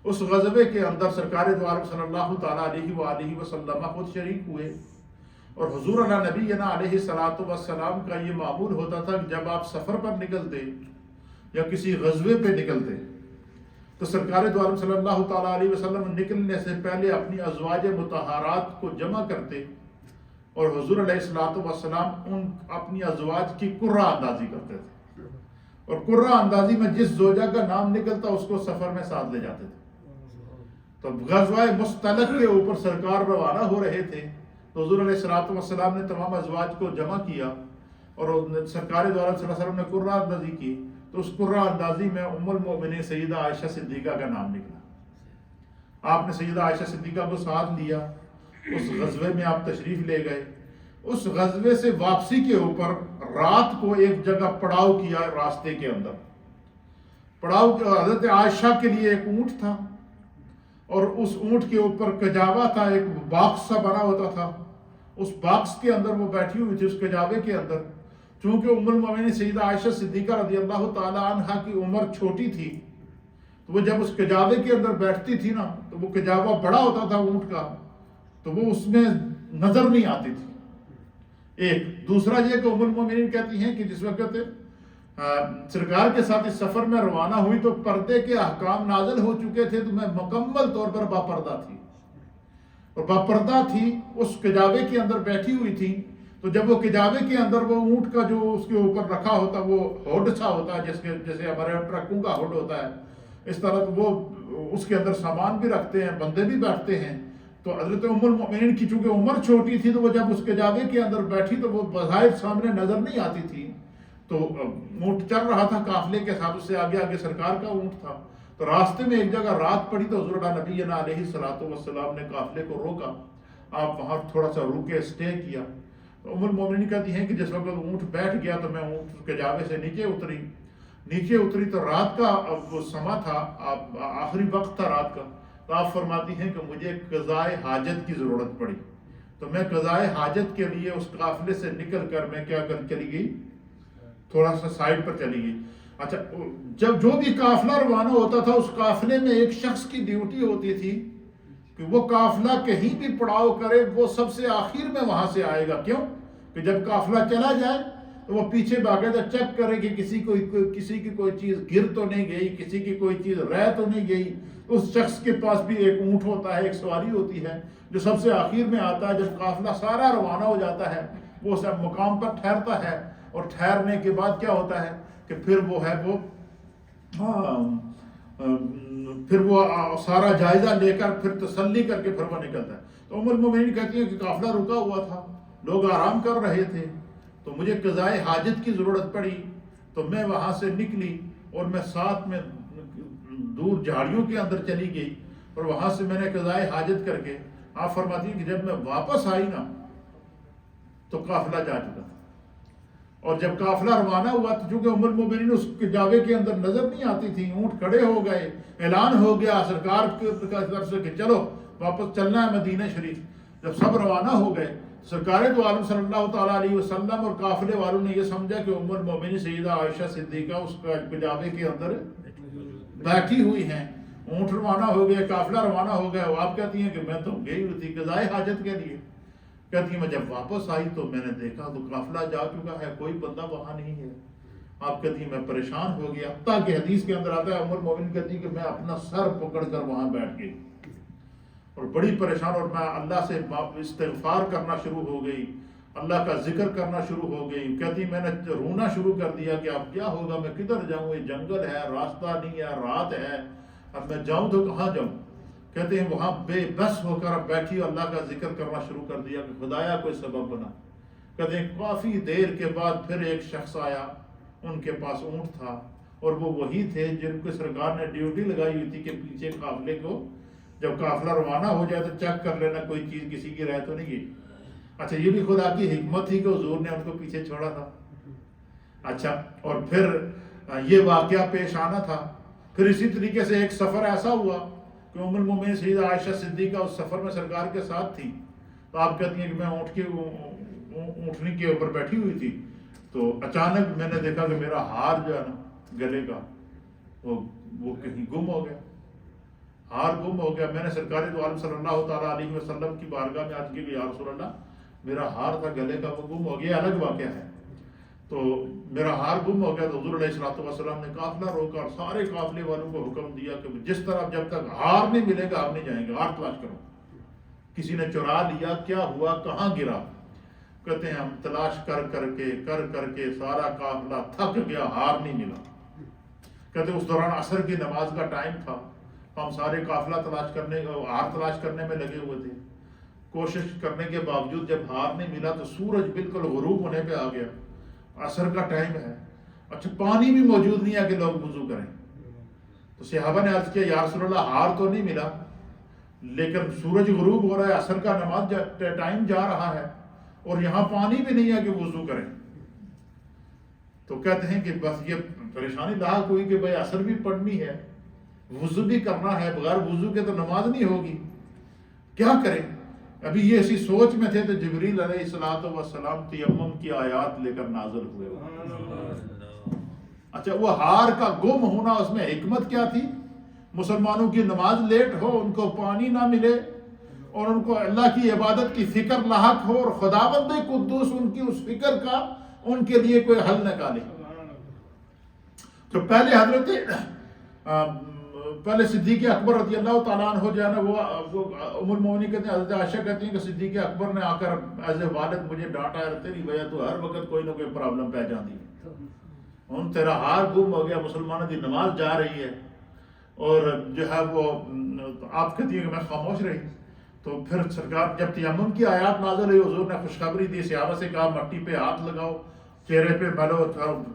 اس غزوے کے اندر سرکار دو عالم صلی اللہ تعالیٰ علیہ وآلہ وسلم خود شریک ہوئے، اور حضور علی نبینا علیہ الصلوۃ والسلام کا یہ معمول ہوتا تھا کہ جب آپ سفر پر نکلتے یا کسی غزوے پہ نکلتے تو سرکار دو عالم صلی اللہ تعالیٰ علیہ وسلم نکلنے سے پہلے اپنی ازواج مطہرات کو جمع کرتے، اور حضور علیہ الصلوۃ والسلام ان اپنی ازواج کی قرہ اندازی کرتے تھے، اور قرہ اندازی میں جس زوجہ کا نام نکلتا اس کو سفر میں ساتھ لے جاتے تھے. تو غزوہ مستلق کے اوپر سرکار روانہ ہو رہے تھے، تو حضور علیہ الصلوۃ والسلام نے تمام ازواج کو جمع کیا اور سرکار دو عالم صلی اللہ علیہ وسلم نے قرہ اندازی کی. تو اس قرہ اندازی میں ام المؤمنین سیدہ عائشہ صدیقہ کا نام نکلا. آپ نے سیدہ عائشہ صدیقہ کو ساتھ لیا، اس غزوے میں آپ تشریف لے گئے. اس غزوے سے واپسی کے اوپر رات کو ایک جگہ پڑاؤ کیا. راستے کے اندر پڑاؤ حضرت عائشہ کے لیے ایک اونٹ تھا، اور اس اونٹ کے اوپر کجاوا تھا، ایک باکس سا بنا ہوتا تھا. اس باکس کے اندر وہ بیٹھی ہوئی تھی، اس کجاوے کے اندر. چونکہ ام المؤمنین سیدہ عائشہ صدیقہ رضی اللہ تعالی عنہا کی عمر چھوٹی تھی، تو وہ جب اس کجاوے کے اندر بیٹھتی تھی نا، تو وہ کجاوا بڑا ہوتا تھا اونٹ کا، تو وہ اس میں نظر نہیں آتی تھی. ایک دوسرا یہ کہ ام المؤمنین کہتی ہیں کہ جس وقت سرکار کے ساتھ اس سفر میں روانہ ہوئی تو پردے کے احکام نازل ہو چکے تھے، تو میں مکمل طور پر باپردہ تھی، اور باپردہ تھی، اس کجاوے کے اندر بیٹھی ہوئی تھی. تو جب وہ کجاوے کے اندر وہ اونٹ کا جو اس کے اوپر رکھا ہوتا وہ ہوڈ سا ہوتا ہے، جیسے ہمارے ٹرکوں کا ہوڈ ہوتا ہے، اس طرح وہ اس کے اندر سامان بھی رکھتے ہیں، بندے بھی بیٹھتے ہیں. تو حضرت ام المؤمنین کی چونکہ عمر چھوٹی تھی، تو وہ جب اس کجاوے کے اندر بیٹھی تو وہ بظاہر سامنے نظر نہیں آتی تھی. تو اونٹ چل رہا تھا قافلے کے ساتھ، اس سے آگے آگے سرکار کا اونٹ تھا. تو راستے میں ایک جگہ رات پڑی، تو حضور نبینا علیہ الصلوۃ والسلام نے قافلے کو روکا. آپ وہاں تھوڑا سا رکے، اسٹے کیا. تو ام المؤمنین کہتی ہیں کہ جس وقت اونٹ بیٹھ گیا تو میں اونٹ کے جاوے سے نیچے اتری تو رات کا وہ سما تھا، آخری وقت تھا رات کا. تو آپ فرماتی ہیں کہ مجھے قضائے حاجت کی ضرورت پڑی، تو میں قضائے حاجت کے لیے اس قافلے سے نکل کر میں کیا کر چلی گئی، تھوڑا سا سائڈ پر چلی گئی. اچھا، جب جو بھی قافلہ روانہ ہوتا تھا، اس قافلے میں ایک شخص کی ڈیوٹی ہوتی تھی کہ وہ قافلہ کہیں بھی پڑاؤ کرے وہ سب سے آخر میں وہاں سے آئے گا. کیوں کہ جب قافلہ چلا جائے تو وہ پیچھے باقاعدہ چیک کرے کہ کسی کی کوئی چیز گر تو نہیں گئی، کسی کی کوئی چیز رہ تو نہیں گئی. اس شخص کے پاس بھی ایک اونٹ ہوتا ہے، ایک سواری ہوتی ہے جو سب سے آخر میں آتا ہے. جب قافلہ سارا روانہ ہو جاتا ہے وہ سب مقام پر ٹھہرتا ہے، اور ٹھہرنے کے بعد کیا ہوتا ہے کہ پھر وہ سارا جائزہ لے کر پھر تسلی کر کے پھر وہ نکلتا ہے. تو ام المؤمنین کہتی ہے کہ قافلہ رکا ہوا تھا، لوگ آرام کر رہے تھے، تو مجھے قضائے حاجت کی ضرورت پڑی. تو میں وہاں سے نکلی اور میں ساتھ میں دور جھاڑیوں کے اندر چلی گئی، اور وہاں سے میں نے قضائے حاجت کر کے، آپ فرماتی ہیں کہ جب میں واپس آئی نا تو قافلہ جا چکا تھا. اور جب قافلہ روانہ ہوا تو چونکہ ام المؤمنین اس کجاوے کے اندر نظر نہیں آتی تھی، اونٹ کھڑے ہو گئے، اعلان ہو گیا سرکار کی طرف سے کہ چلو واپس چلنا ہے مدینہ شریف. جب سب روانہ ہو گئے، سرکار دو عالم صلی اللہ تعالیٰ علیہ وسلم اور قافلے والوں نے یہ سمجھا کہ ام المؤمنین سیدہ عائشہ صدیقہ اس کجاوے کے اندر بیٹھی ہوئی ہیں. اونٹ روانہ ہو گیا، قافلہ روانہ ہو گیا، وہ آپ کہتی ہیں کہ میں تو گئی ہوئی تھی قضائے حاجت کے لیے. کہتی ہیں میں جب واپس آئی تو میں نے دیکھا تو قافلہ جا چکا ہے، کوئی بندہ وہاں نہیں ہے. آپ کہتی ہیں میں پریشان ہو گیا، حتیٰ کہ حدیث کے اندر آتا ہے ام المومنین کہتی کہ میں اپنا سر پکڑ کر وہاں بیٹھ گئی اور بڑی پریشان، اور میں اللہ سے استغفار کرنا شروع ہو گئی، اللہ کا ذکر کرنا شروع ہو گئی. کہتی میں نے رونا شروع کر دیا کہ اب کیا ہوگا، میں کدھر جاؤں، یہ جنگل ہے، راستہ نہیں ہے، رات ہے، اب میں جاؤں تو کہاں جاؤں. کہتے ہیں وہاں بے بس ہو کر اب بیٹھی، اللہ کا ذکر کرنا شروع کر دیا کہ خدایا کوئی سبب بنا. کہتے ہیں کافی دیر کے بعد پھر ایک شخص آیا، ان کے پاس اونٹ تھا، اور وہ وہی تھے جن کو سرکار نے ڈیوٹی لگائی ہوئی تھی کہ پیچھے قافلے کو جب قافلہ روانہ ہو جائے تو چیک کر لینا کوئی چیز کسی کی رہ تو نہیں گئی. اچھا یہ بھی خدا کی حکمت تھی کہ حضور نے ان کو پیچھے چھوڑا تھا. اچھا اور پھر یہ واقعہ پیش آنا تھا. پھر اسی طریقے سے ایک سفر ایسا ہوا کہ ام المومنین سیدہ عائشہ صدیقہ اس سفر میں سرکار کے ساتھ تھی. تو آپ کہتی ہیں کہ میں اونٹنی کے اوپر بیٹھی ہوئی تھی تو اچانک میں نے دیکھا کہ میرا ہار جو ہے نا گلے کا وہ کہیں گم ہو گیا، ہار گم ہو گیا. میں نے سرکار دو عالم صلی اللہ تعالیٰ علیہ وسلم کی بارگاہ میں عرض کی کہ یا رسول اللہ میرا ہار تھا گلے کا وہ گم ہو گیا، الگ واقعہ ہے. تو میرا ہار گم ہو گیا تو حضور علیہ السلام نے قافلہ روکا اور سارے قافلے والوں کو حکم دیا کہ جس طرح جب تک ہار نہیں ملے گا آپ نہیں جائیں گے، ہار تلاش کرو. کسی نے چرا لیا، کیا ہوا، کہاں گرا. کہتے ہیں ہم تلاش کر کر کے سارا قافلہ تھک گیا، ہار نہیں ملا. کہتے اس دوران عصر کی نماز کا ٹائم تھا، ہم سارے قافلہ تلاش کرنے ہار تلاش کرنے میں لگے ہوئے تھے. کوشش کرنے کے باوجود جب ہار نہیں ملا تو سورج بالکل غروب ہونے پہ آ گیا، عصر کا ٹائم ہے. اچھا پانی بھی موجود نہیں ہے کہ لوگ وضو کریں. تو صحابہ نے عرض کیا یا رسول اللہ ہار تو نہیں ملا لیکن سورج غروب ہو رہا ہے، عصر کا نماز ٹائم جا رہا ہے اور یہاں پانی بھی نہیں ہے کہ وضو کریں. تو کہتے ہیں کہ بس یہ پریشانی لاحق ہوئی کہ بھائی عصر بھی پڑھنی ہے، وضو بھی کرنا ہے، بغیر وضو کے تو نماز نہیں ہوگی، کیا کریں. ابھی یہ ایسی سوچ میں تھے تو جبریل علیہ السلام تیمم کی آیات لے کر نازل ہوئے. اچھا وہ ہار کا گم ہونا اس میں حکمت کیا تھی؟ مسلمانوں کی نماز لیٹ ہو، ان کو پانی نہ ملے اور ان کو اللہ کی عبادت کی فکر لاحق ہو اور خداوند قدوس ان کی اس فکر کا ان کے لیے کوئی حل نکالے. تو پہلے صدیق اکبر رضی اللہ تعالیٰ عنہ جو ہے نا وہ ام المومنین کہتے ہیں، حضرت عائشہ کہتی ہیں کہ صدیق اکبر نے آ کر ایز اے والد مجھے ڈانٹا ہے، تیری وجہ تو ہر وقت کوئی نہ کوئی پرابلم پہ جاتی ہے، تیرا ہار گم ہو گیا، مسلمانوں کی نماز جا رہی ہے. اور جو ہے وہ آپ کہتی ہیں کہ میں خاموش رہی. تو پھر سرکار جب تیمم کی آیات نازل ہوئی حضور نے خوشخبری دی، صحابہ سے کہا مٹی پہ ہاتھ لگاؤ، چہرے پہ ملو،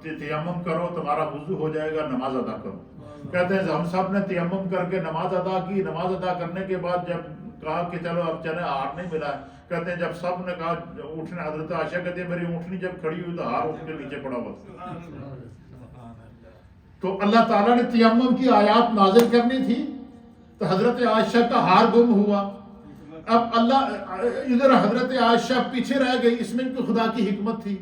تیمم کرو، تمہارا وضو ہو جائے گا، نماز ادا کرو. کہتے ہیں ہم سب نے تیمم کر کے نماز ادا کی. نماز ادا کرنے کے بعد جب کہا کہ چلو اب چلے، ہار نہیں ملا. کہتے ہیں جب سب نے کہا اٹھنے، حضرت عائشہ کہتے ہیں میری اونٹنی جب کھڑی ہوئی تو ہار اٹھ کے نیچے پڑا ہوا. تو اللہ تعالیٰ نے تیمم کی آیات نازل کرنی تھی تو حضرت عائشہ کا ہار گم ہوا. اب اللہ ادھر حضرت عائشہ پیچھے رہ گئی، اس میں خدا کی حکمت تھی.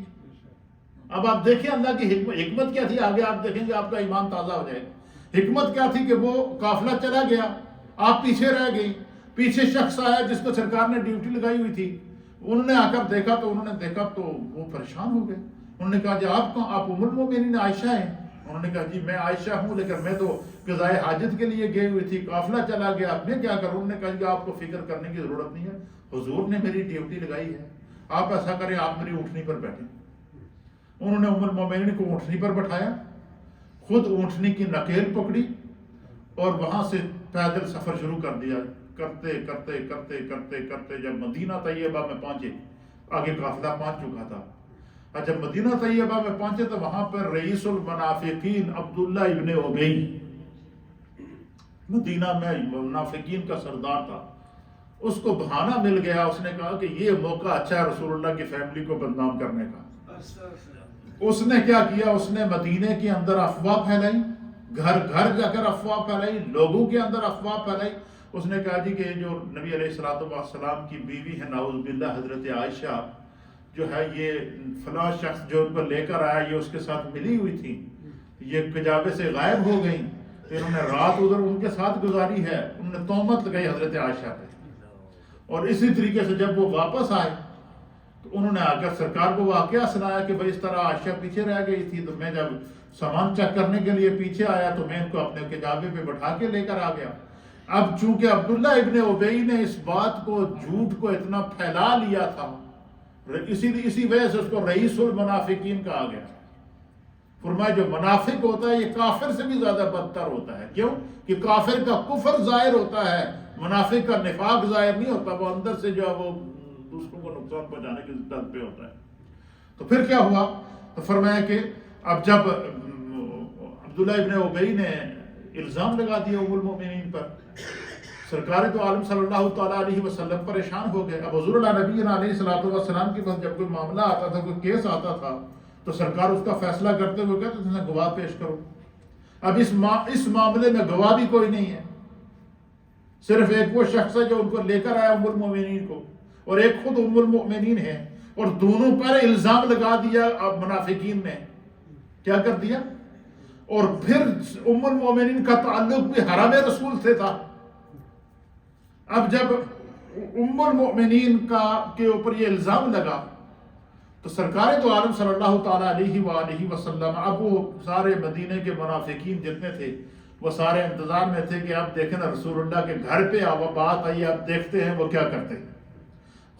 اب آپ دیکھیں اللہ کی حکمت کیا تھی، آگے آپ دیکھیں گے آپ کا ایمان تازہ ہو جائے گا. حکمت کیا تھی کہ وہ قافلہ چلا گیا، آپ پیچھے رہ گئی. پیچھے شخص آیا جس کو سرکار نے ڈیوٹی لگائی ہوئی تھی، انہوں نے آ کر دیکھا تو وہ پریشان ہو گئے. انہوں نے کہا جی آپ ام المومنین عائشہ ہیں؟ انہوں نے کہا جی میں عائشہ ہوں لیکن میں تو قضائے حاجت کے لیے گئی ہوئی تھی، قافلہ چلا گیا، اب میں کیا کروں. انہوں نے کہا جی آپ کو فکر کرنے کی ضرورت نہیں ہے، حضور نے میری ڈیوٹی لگائی ہے، آپ ایسا کریں آپ میری اونٹنی پر بیٹھیں. انہوں نے ام المومنین کو اونٹنی پر بٹھایا، خود اونٹنی کی نکیل پکڑی اور وہاں سے پیدل سفر شروع کر دیا. کرتے کرتے کرتے کرتے کرتے جب مدینہ طیبہ میں پہنچے، آگے قافلہ پہنچ چکا تھا. اور جب مدینہ طیبہ میں پہنچے تو وہاں پر رئیس المنافقین عبداللہ ابن ابی، مدینہ میں منافقین کا سردار تھا، اس کو بہانہ مل گیا. اس نے کہا کہ یہ موقع اچھا ہے رسول اللہ کی فیملی کو بدنام کرنے کا. اس نے کیا کیا، اس نے مدینے کے اندر افواہ پھیلائی، گھر گھر جا کر افواہ پھیلائی، لوگوں کے اندر افواہ پھیلائی. اس نے کہا جی کہ جو نبی علیہ السلام کی بیوی ہے نعوذ باللہ حضرت عائشہ جو ہے، یہ فلاں شخص جو ان کو لے کر آیا یہ اس کے ساتھ ملی ہوئی تھی، یہ کجاوے سے غائب ہو گئی. تو انہوں نے رات ادھر ان کے ساتھ گزاری ہے، انہوں نے تہمت لگائی حضرت عائشہ پہ، اور اسی طریقے سے جب وہ واپس آئے تو انہوں نے آ کر سرکار کو واقعہ سنایا کہ بھائی اس طرح عائشہ پیچھے رہ گئی تھی، تو میں جب سامان چیک کرنے کے لیے پیچھے آیا تو میں ان کو اپنے کجاوے پہ بٹھا کے لے کر آ گیا۔ اب چونکہ عبداللہ ابن ابی نے اس بات کو، جھوٹ کو اتنا پھیلا لیا تھا، اسی وجہ سے اس کو رئیس المنافقین کہا گیا۔ فرمایا جو منافق ہوتا ہے یہ کافر سے بھی زیادہ بدتر ہوتا ہے۔ کیوں؟ کہ کافر کا کفر ظاہر ہوتا ہے، منافق کا نفاق ظاہر نہیں ہوتا، وہ اندر سے جو ہے وہ دوسروں کو نقصان پہنچانے کی طرف پہ ہوتا ہے۔ تو پھر کیا ہوا؟ تو فرمایا کہ اب جب عبداللہ ابن ابی نے الزام لگا دیا ام المؤمنین پر، سرکار تو عالم صلی اللہ تعالیٰ علیہ وسلم پریشان ہو گئے۔ اب حضور اللہ نبی علیہ الصلوۃ والسلام کے پاس جب کوئی معاملہ آتا تھا، کوئی کیس آتا تھا، تو سرکار اس کا فیصلہ کرتے ہوئے کہتے تھے گواہ پیش کرو۔ اب اس معاملے میں گواہ بھی کوئی نہیں ہے، صرف ایک وہ شخص ہے جو ان کو لے کر آیا ام المؤمنین کو، اور ایک خود ام المؤمنین ہے، اور دونوں پر الزام لگا دیا۔ اب منافقین نے کیا کر دیا؟ اور پھر ام المؤمنین کا تعلق بھی حرم رسول سے تھا۔ اب جب ام المؤمنین کے اوپر یہ الزام لگا تو سرکار تو عالم صلی اللہ تعالیٰ علیہ وآلہ وسلم، اب وہ سارے مدینے کے منافقین جتنے تھے وہ سارے انتظار میں تھے کہ اب دیکھیں نا رسول اللہ کے گھر پہ بات آئی، اب دیکھتے ہیں وہ کیا کرتے ہیں۔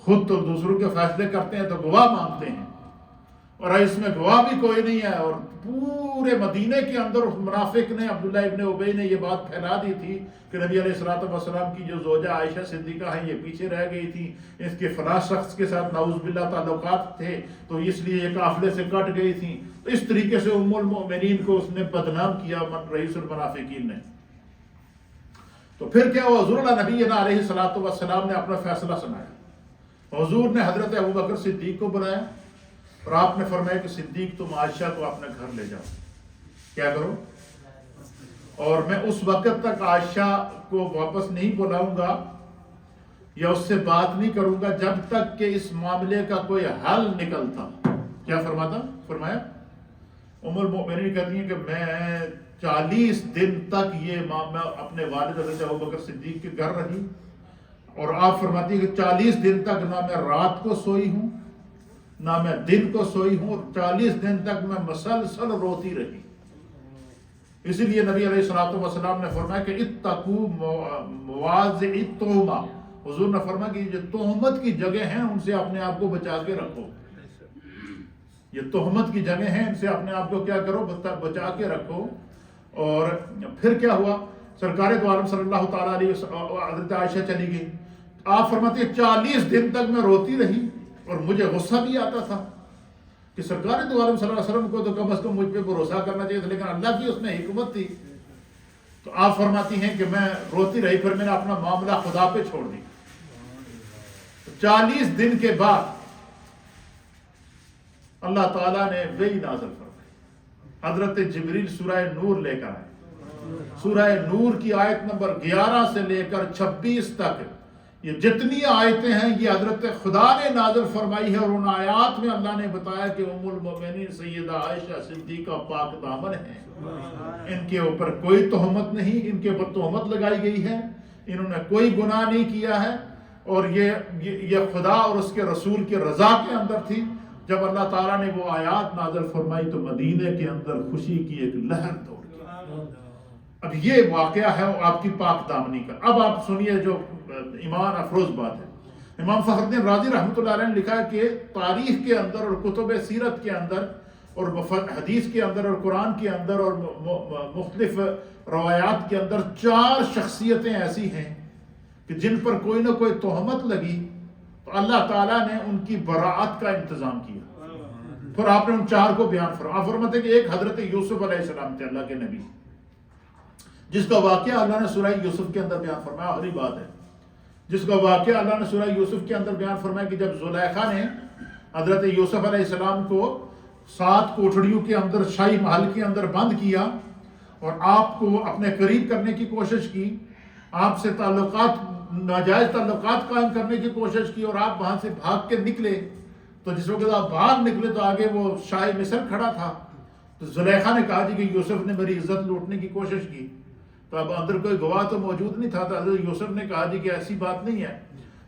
خود تو دوسروں کے فیصلے کرتے ہیں تو گواہ مانگتے ہیں، اور اس میں گواہ بھی کوئی نہیں ہے، اور پورے مدینے کے اندر اس منافق نے، عبداللہ ابن ابی نے یہ بات پھیلا دی تھی کہ نبی علیہ الصلوۃ والسلام کی جو زوجہ عائشہ صدیقہ ہے یہ پیچھے رہ گئی تھی، اس کے فلاں شخص کے ساتھ نعوذ باللہ تعلقات تھے تو اس لیے یہ قافلے سے کٹ گئی تھی۔ تو اس طریقے سے ام المؤمنین کو اس نے بدنام کیا رئیس المنافقین نے۔ تو پھر کیا ہوا؟ حضور اللہ نبی علیہ الصلوۃ والسلام نے اپنا فیصلہ سنایا۔ حضور نے حضرت ابوبکر صدیق کو بلایا اور آپ نے فرمایا کہ صدیق تم عائشہ کو اپنے گھر لے جاؤ، کیا کرو، اور میں اس وقت تک عائشہ کو واپس نہیں بلاؤں گا یا اس سے بات نہیں کروں گا جب تک کہ اس معاملے کا کوئی حل نکلتا۔ کیا فرمایا ام المؤمنین کہتی ہیں کہ میں 40 دن تک یہ معاملہ اپنے والد حضرت ابوبکر صدیق کے گھر رہی، اور آپ فرماتی ہیں کہ 40 دن تک نہ میں رات کو سوئی ہوں نہ میں دن کو سوئی ہوں، اور 40 دن تک میں مسلسل روتی رہی۔ اسی لیے نبی علیہ الصلوۃ والسلام نے فرمایا کہ اتقوا مواضع التہمہ، حضور نے فرمایا کہ جو تہمت کی جگہ ہیں ان سے اپنے آپ کو بچا کے رکھو، یہ تہمت کی جگہ ہیں ان سے اپنے آپ کو کیا کرو، بچا کے رکھو۔ اور پھر کیا ہوا؟ سرکار دو عالم صلی اللہ تعالیٰ علیہ وسلم، حضرت عائشہ چلی گئی، آپ فرماتے ہیں 40 دن تک میں روتی رہی، اور مجھے غصہ بھی آتا تھا کہ سرکار دو عالم صلی اللہ علیہ وسلم کو تو کم از کم مجھ پہ بھروسہ کرنا چاہیے تھا، لیکن اللہ کی اس میں حکمت تھی۔ تو آپ فرماتی ہیں کہ میں روتی رہی، پھر میں نے اپنا معاملہ خدا پہ چھوڑ دی۔ 40 دن کے بعد اللہ تعالیٰ نے وحی نازل فرمائی، حضرت جبریل سورہ نور لے کر آئے۔ سورہ نور کی آیت نمبر 11 سے لے کر 26 تک یہ جتنی آیتیں ہیں یہ حضرت خدا نے نازل فرمائی ہے، اور ان آیات میں اللہ نے بتایا کہ ام المؤمنین سیدہ عائشہ صدیقہ پاک دامن ہیں، ان کے اوپر کوئی تہمت نہیں، ان کے اوپر تہمت لگائی گئی ہے، انہوں نے کوئی گناہ نہیں کیا ہے، اور یہ خدا اور اس کے رسول کی رضا کے اندر تھی۔ جب اللہ تعالیٰ نے وہ آیات نازل فرمائی تو مدینے کے اندر خوشی کی ایک لہر دوڑ گئی۔ اب یہ واقعہ ہے آپ کی پاک دامنی کا۔ اب آپ سنیے جو ایمان افروز بات ہے، امام فخر الدین رازی رحمۃ اللہ علیہ نے لکھا ہے کہ تاریخ کے اندر اور کتب سیرت کے اندر اور حدیث کے اندر اور قرآن کے اندر اور مختلف روایات کے اندر 4 شخصیتیں ایسی ہیں کہ جن پر کوئی نہ کوئی تہمت لگی تو اللہ تعالیٰ نے ان کی براعت کا انتظام کیا، پھر آپ نے ان 4 کو بیان فرمایا۔ آپ فرماتے کہ ایک حضرت یوسف علیہ السلام تھے، اللہ کے نبی، جس کا واقعہ اللہ نے سورہ یوسف کے اندر بیان فرمایا، آخری بات ہے، جس کا واقعہ اللہ نے سورہ یوسف کے اندر بیان فرمایا کہ جب زلیخا نے حضرت یوسف علیہ السلام کو 7 کوٹھڑیوں کے اندر شاہی محل کے اندر بند کیا اور آپ کو اپنے قریب کرنے کی کوشش کی، آپ سے ناجائز تعلقات قائم کرنے کی کوشش کی، اور آپ وہاں سے بھاگ کے نکلے، تو جس وقت آپ بھاگ نکلے تو آگے وہ شاہ مصر کھڑا تھا، تو زلیخا نے کہا جی کہ یوسف نے میری عزت لوٹنے کی کوشش کی، تو اب اندر کوئی گواہ تو موجود نہیں تھا، تو حضرت یوسف نے کہا جی کہ ایسی بات نہیں ہے.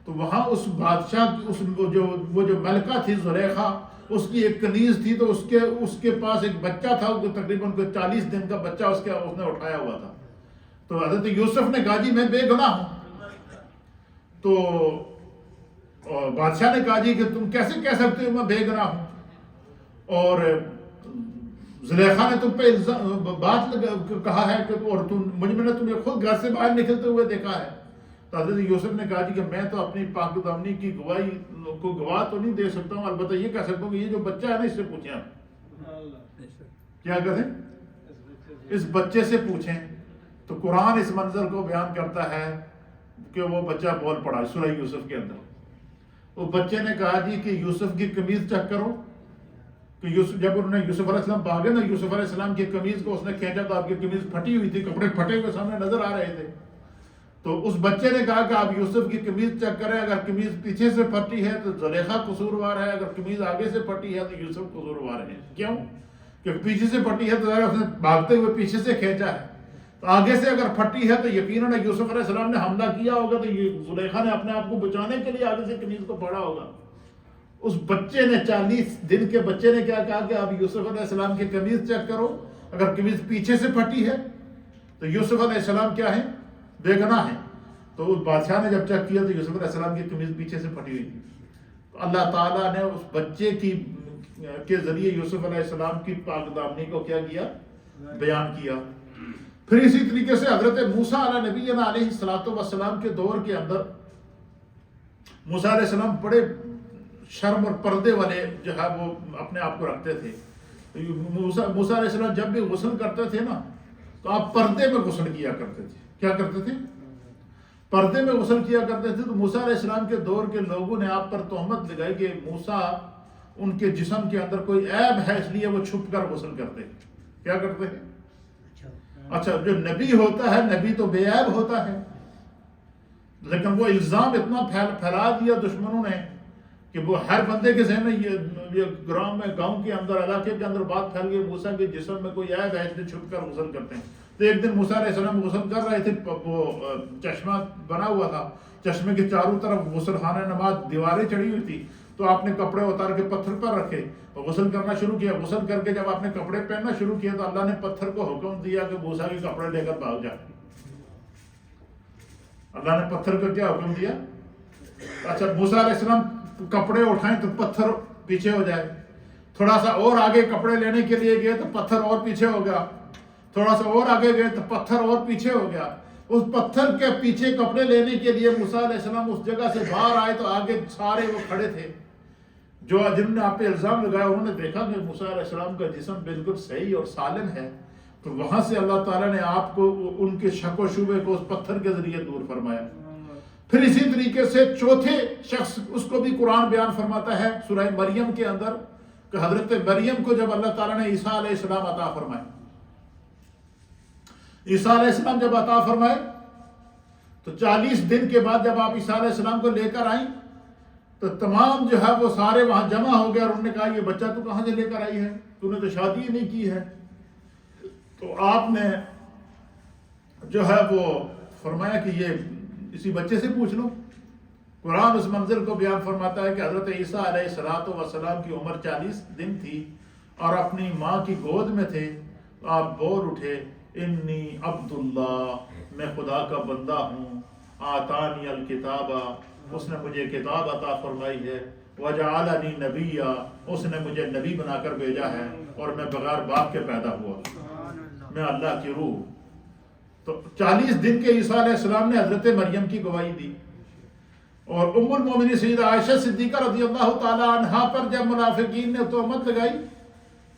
تو وہاں اس بادشاہ کی وہ جو ملکہ تھی زلیخا، اس کی ایک کنیز تھی، تو اس کے پاس ایک بچہ تھا، تقریباً 40 دن کا بچہ اس نے اٹھایا ہوا تھا. تو حضرت یوسف نے کہا جی میں بے گناہ ہوں. تو بادشاہ نے کہا جی کہ تم کیسے کہہ سکتے ہو میں بے گناہ ہوں، اور زلیخا نے تم پہ بات کہا ہے کہ اور میں نے تمہیں خود گھر سے باہر نکلتے ہوئے دیکھا ہے. تو حضرت یوسف نے کہا جی کہ میں تو اپنی پاک دامنی کی گواہی کو گواہ تو نہیں دے سکتا ہوں، البتہ یہ کہہ سکتا ہوں کہ یہ جو بچہ ہے نا، اس سے پوچھیں آپ کیا کہیں، اس بچے سے پوچھیں. تو قرآن اس منظر کو بیان کرتا ہے کہ وہ بچہ بول پڑا سورہ یوسف کے اندر. وہ بچے نے کہا جی کہ یوسف کی قمیض چیک کرو. کہ جب انہوں نے یوسف علیہ السلام بھاگے نا، یوسف علیہ السلام کی قمیض کو اس نے کھینچا تو آپ کی قمیض پھٹی ہوئی تھی، کپڑے پھٹے ہوئے سامنے نظر آ رہے تھے. تو اس بچے نے کہا کہ آپ یوسف کی قمیض چیک کریں، اگر قمیض پیچھے سے پھٹی ہے تو زلیخا قصوروار ہے، اگر قمیض آگے سے پھٹی ہے تو یوسف قصوروار ہے. کیوں؟ کہ پیچھے سے پھٹی ہے تو اس نے بھاگتے ہوئے پیچھے سے کھینچا ہے، تو آگے سے اگر پھٹی ہے تو یقیناً یوسف علیہ السلام نے حملہ کیا ہوگا، تو یہ زلیخا نے اپنے آپ کو بچانے کے لیے آگے سے قمیض کو پھاڑا ہوگا. اس بچے نے 40 دن کے بچے نے کیا کہا کہ آپ یوسف علیہ السلام کی قمیض چیک کرو، اگر قمیض پیچھے سے پھٹی ہے تو یوسف علیہ السلام کیا ہے؟ بے گناہ ہے. تو اس بادشاہ نے جب چیک کیا تو یوسف علیہ السلام کی قمیض پیچھے سے پھٹی ہوئی تھی. تو اللہ تعالیٰ نے اس بچے کے ذریعے یوسف علیہ السلام کی پاک دامنی کو کیا کیا؟ بیان کیا. پھر اسی طریقے سے حضرت موسیٰ علیہ نبینا علیہ السلام کے دور کے اندر موسیٰ علیہ السلام بڑے شرم اور پردے والے جو ہے وہ اپنے آپ کو رکھتے تھے. موسیٰ علیہ السلام جب بھی غسل کرتے تھے نا تو آپ پردے میں غسل کیا کرتے تھے. کیا کرتے تھے؟ پردے میں غسل کیا کرتے تھے. تو موسیٰ علیہ السلام کے دور کے لوگوں نے آپ پر تہمت لگائی کہ موسیٰ ان کے جسم کے اندر کوئی عیب ہے، اس لیے وہ چھپ کر غسل کرتے. کیا کرتے ہیں؟ اچھا، جو نبی ہوتا ہے، نبی تو بے عیب ہوتا ہے، لیکن وہ الزام اتنا پھیلا دیا دشمنوں نے کہ وہ ہر بندے کے ذہن میں یہ گاؤں کے اندر، علاقے کے اندر بات پھیل گئی موسیٰ کے جسم میں کوئی عیب ہے، اس لیے چھپ کر غسل کرتے ہیں. تو ایک دن موسیٰ علیہ السلام غسل کر رہے تھے، وہ چشمہ بنا ہوا تھا، چشمے کے چاروں طرف غسل خانہ نماز دیواریں چڑھی ہوئی تھی. تو آپ نے کپڑے اتار کے پتھر پر رکھے اور غسل کرنا شروع کیا. غسل کر کے جب آپ نے کپڑے پہننا شروع کیا تو اللہ نے پتھر کو حکم دیا کہ موسیٰ کے کپڑے لے کر بھاگ جا. اللہ نے پتھر کو کیا حکم دیا؟ اچھا، موسیٰ علیہ السلام کپڑے اٹھائیں تو پتھر پیچھے ہو جائے. تھوڑا سا اور آگے کپڑے لینے کے لیے گئے تو پتھر اور پیچھے ہو گیا. تھوڑا سا اور آگے گئے تو پتھر اور پیچھے ہو گیا. اس پتھر کے پیچھے کپڑے لینے کے لیے موسیٰ علیہ السلام اس جگہ سے باہر آئے تو آگے سارے وہ کھڑے تھے جو جن نے آپ پہ الزام لگایا. انہوں نے دیکھا کہ موسیٰ علیہ السلام کا جسم بالکل صحیح اور سالم ہے. تو وہاں سے اللہ تعالیٰ نے آپ کو ان کے شک و شبے کو اس پتھر کے ذریعے دور فرمایا. پھر اسی طریقے سے چوتھے شخص، اس کو بھی قرآن بیان فرماتا ہے سورہ مریم کے اندر کہ حضرت مریم کو جب اللہ تعالیٰ نے عیسیٰ علیہ السلام عطا فرمائے، عیسیٰ علیہ السلام جب عطا فرمائے تو 40 دن کے بعد جب آپ عیسیٰ علیہ السلام کو لے کر آئیں تو تمام جو ہے وہ سارے وہاں جمع ہو گئے اور انہوں نے کہا یہ بچہ تو کہاں سے لے کر آئی ہے، تو نے تو شادی ہی نہیں کی ہے. تو آپ نے جو ہے وہ فرمایا کہ یہ اسی بچے سے پوچھ لو. قرآن اس منظر کو بیان فرماتا ہے کہ حضرت عیسیٰ علیہ السلام کی عمر 40 دن تھی اور اپنی ماں کی گود میں تھے. آپ بول اٹھے انی عبداللہ، میں خدا کا بندہ ہوں، آتانی الکتاب، اس نے مجھے کتاب عطا فرمائی ہے، وجعلنی نبیا، اس نے مجھے نبی بنا کر بھیجا ہے اور میں بغیر باپ کے پیدا ہوا، میں اللہ کی روح. تو 40 دن کے عیسیٰ علیہ السلام نے حضرت مریم کی گواہی دی. اور ام المومنین سیدہ عائشہ صدیقہ رضی اللہ تعالی عنہا پر جب منافقین نے تہمت لگائی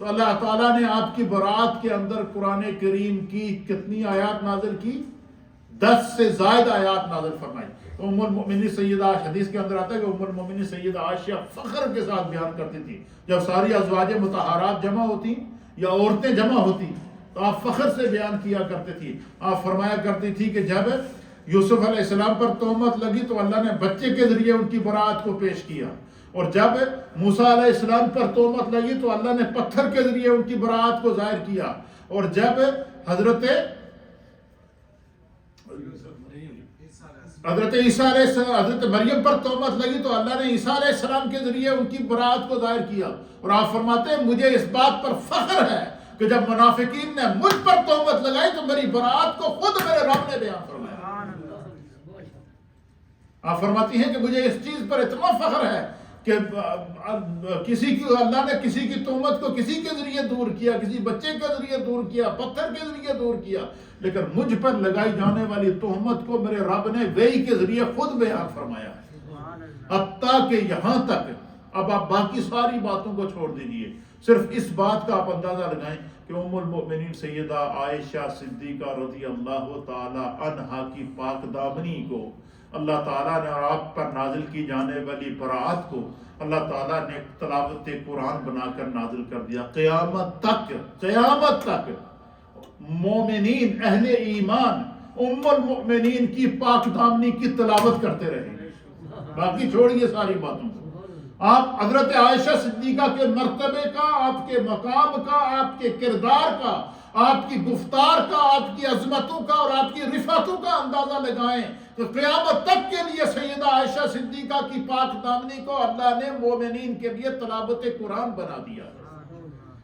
تو اللہ تعالیٰ نے آپ کی برات کے اندر قرآن کریم کی کتنی آیات نازل کی؟ 10 سے زائد آیات نازل فرمائی. ام المومنین سیدہ، حدیث کے اندر آتا ہے کہ ام المومنین سیدہ عائشہ فخر کے ساتھ بیان کرتی تھی جب ساری ازواج مطہرات جمع ہوتی یا عورتیں جمع ہوتی تو آپ فخر سے بیان کیا کرتے تھی. آپ فرمایا کرتی تھی کہ جب یوسف علیہ السلام پر تہمت لگی تو اللہ نے بچے کے ذریعے ان کی برات کو پیش کیا، اور جب موسیٰ علیہ السلام پر تہمت لگی تو اللہ نے پتھر کے ذریعے ان کی برات کو ظاہر کیا، اور جب حضرت حضرت عیسیٰ علیہ السلام، حضرت مریم پر تہمت لگی تو اللہ نے عیسیٰ علیہ السلام کے ذریعے ان کی برات کو ظاہر کیا، اور آپ فرماتے ہیں مجھے اس بات پر فخر ہے کہ جب منافقین نے مجھ پر تہمت لگائی تو میری برات کو خود میرے رب نے بیان فرمایا۔ آپ فرماتی ہیں کہ مجھے اس چیز پر اتنا فخر ہے کہ کسی کی اللہ نے کسی کی تہمت کو کسی کے ذریعے دور کیا، کسی بچے کے ذریعے دور کیا، پتھر کے ذریعے دور کیا، لیکن مجھ پر لگائی جانے والی تہمت کو میرے رب نے وحی کے ذریعے خود بیان فرمایا ہے، حتیٰ کہ یہاں تک، اب آپ باقی ساری باتوں کو چھوڑ دیجئے، صرف اس بات کا آپ اندازہ لگائیں کہ ام المؤمنین سیدہ عائشہ صدیقہ رضی اللہ تعالی عنہا کی پاک دامنی کو اللہ تعالیٰ نے اور آپ پر نازل کی جانے والی برات کو اللہ تعالیٰ نے تلاوت قرآن بنا کر نازل کر دیا۔ قیامت تک مومنین اہل ایمان ام المؤمنین کی پاک دامنی کی تلاوت کرتے رہے، باقی چھوڑیے ساری باتوں کو۔ آپ حضرت عائشہ صدیقہ کے مرتبے کا، آپ کے مقام کا، آپ کے کردار کا، آپ کی گفتار کا، آپ کی عظمتوں کا اور آپ کی رفعتوں کا اندازہ لگائیں تو قیامت تک کے لیے سیدہ عائشہ صدیقہ کی پاک دامنی کو اللہ نے مومنین کے لیے تلاوت قرآن بنا دیا۔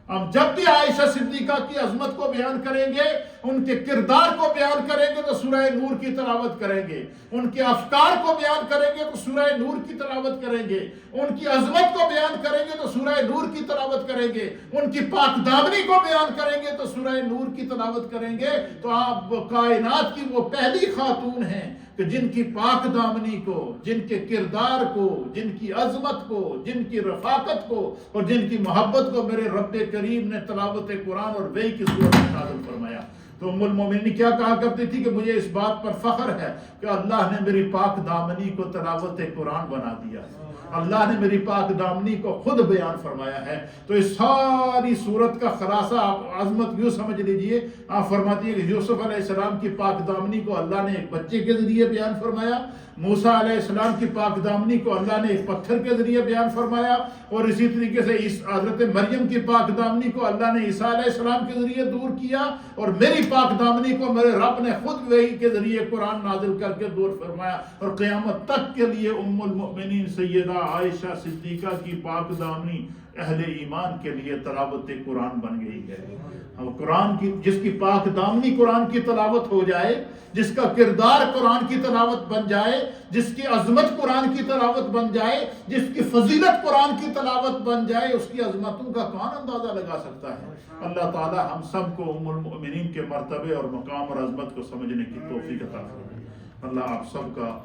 ہم جب بھی عائشہ صدیقہ کی عظمت کو بیان کریں گے، ان کے کردار کو بیان کریں گے تو سورہ نور کی تلاوت کریں گے، ان کے افکار کو بیان کریں گے تو سورہ نور کی تلاوت کریں گے، ان کی عظمت کو بیان کریں گے تو سورہ نور کی تلاوت کریں گے، ان کی پاک دامنی کو بیان کریں گے تو سورہ نور کی تلاوت کریں گے۔ تو آپ کائنات کی وہ پہلی خاتون ہیں کہ جن کی پاک دامنی کو، جن کے کردار کو، جن کی عظمت کو، جن کی رفاقت کو اور جن کی محبت کو میرے رب کریم نے تلاوت قرآن اور وحی کی صورت میں نازل فرمایا۔ تو ام المومنین کیا کہا کرتی تھی کہ مجھے اس بات پر فخر ہے کہ اللہ نے میری پاک دامنی کو تلاوت قرآن بنا دیا ہے، اللہ نے میری پاک دامنی کو خود بیان فرمایا ہے۔ تو اس ساری صورت کا خلاصہ آپ عظمت یوں سمجھ لیجئے، آپ فرماتی ہے کہ یوسف علیہ السلام کی پاک دامنی کو اللہ نے ایک بچے کے ذریعے بیان فرمایا، موسیٰ علیہ السلام کی پاک دامنی کو اللہ نے ایک پتھر کے ذریعے بیان فرمایا، اور اسی طریقے سے حضرت مریم کی پاک دامنی کو اللہ نے عیسیٰ علیہ السلام کے ذریعے دور کیا، اور میری پاک دامنی کو میرے رب نے خود وحی کے ذریعے قرآن نازل کر کے دور فرمایا، اور قیامت تک کے لیے ام المؤمنین سیدہ عائشہ صدیقہ کی پاک دامنی اہل ایمان کے لیے تلاوت قرآن بن گئی ہے۔ قرآن کی جس کی پاک دامنی قرآن کی تلاوت ہو جائے، جس کا کردار قرآن کی تلاوت بن جائے، جس کی عظمت قرآن کی تلاوت بن جائے، جس کی فضیلت قرآن کی تلاوت بن جائے، اس کی عظمتوں کا کون اندازہ لگا سکتا ہے؟ اللہ تعالی ہم سب کو ام المؤمنین کے مرتبے اور مقام اور عظمت کو سمجھنے کی توفیق عطا فرمائے۔ اللہ آپ سب کا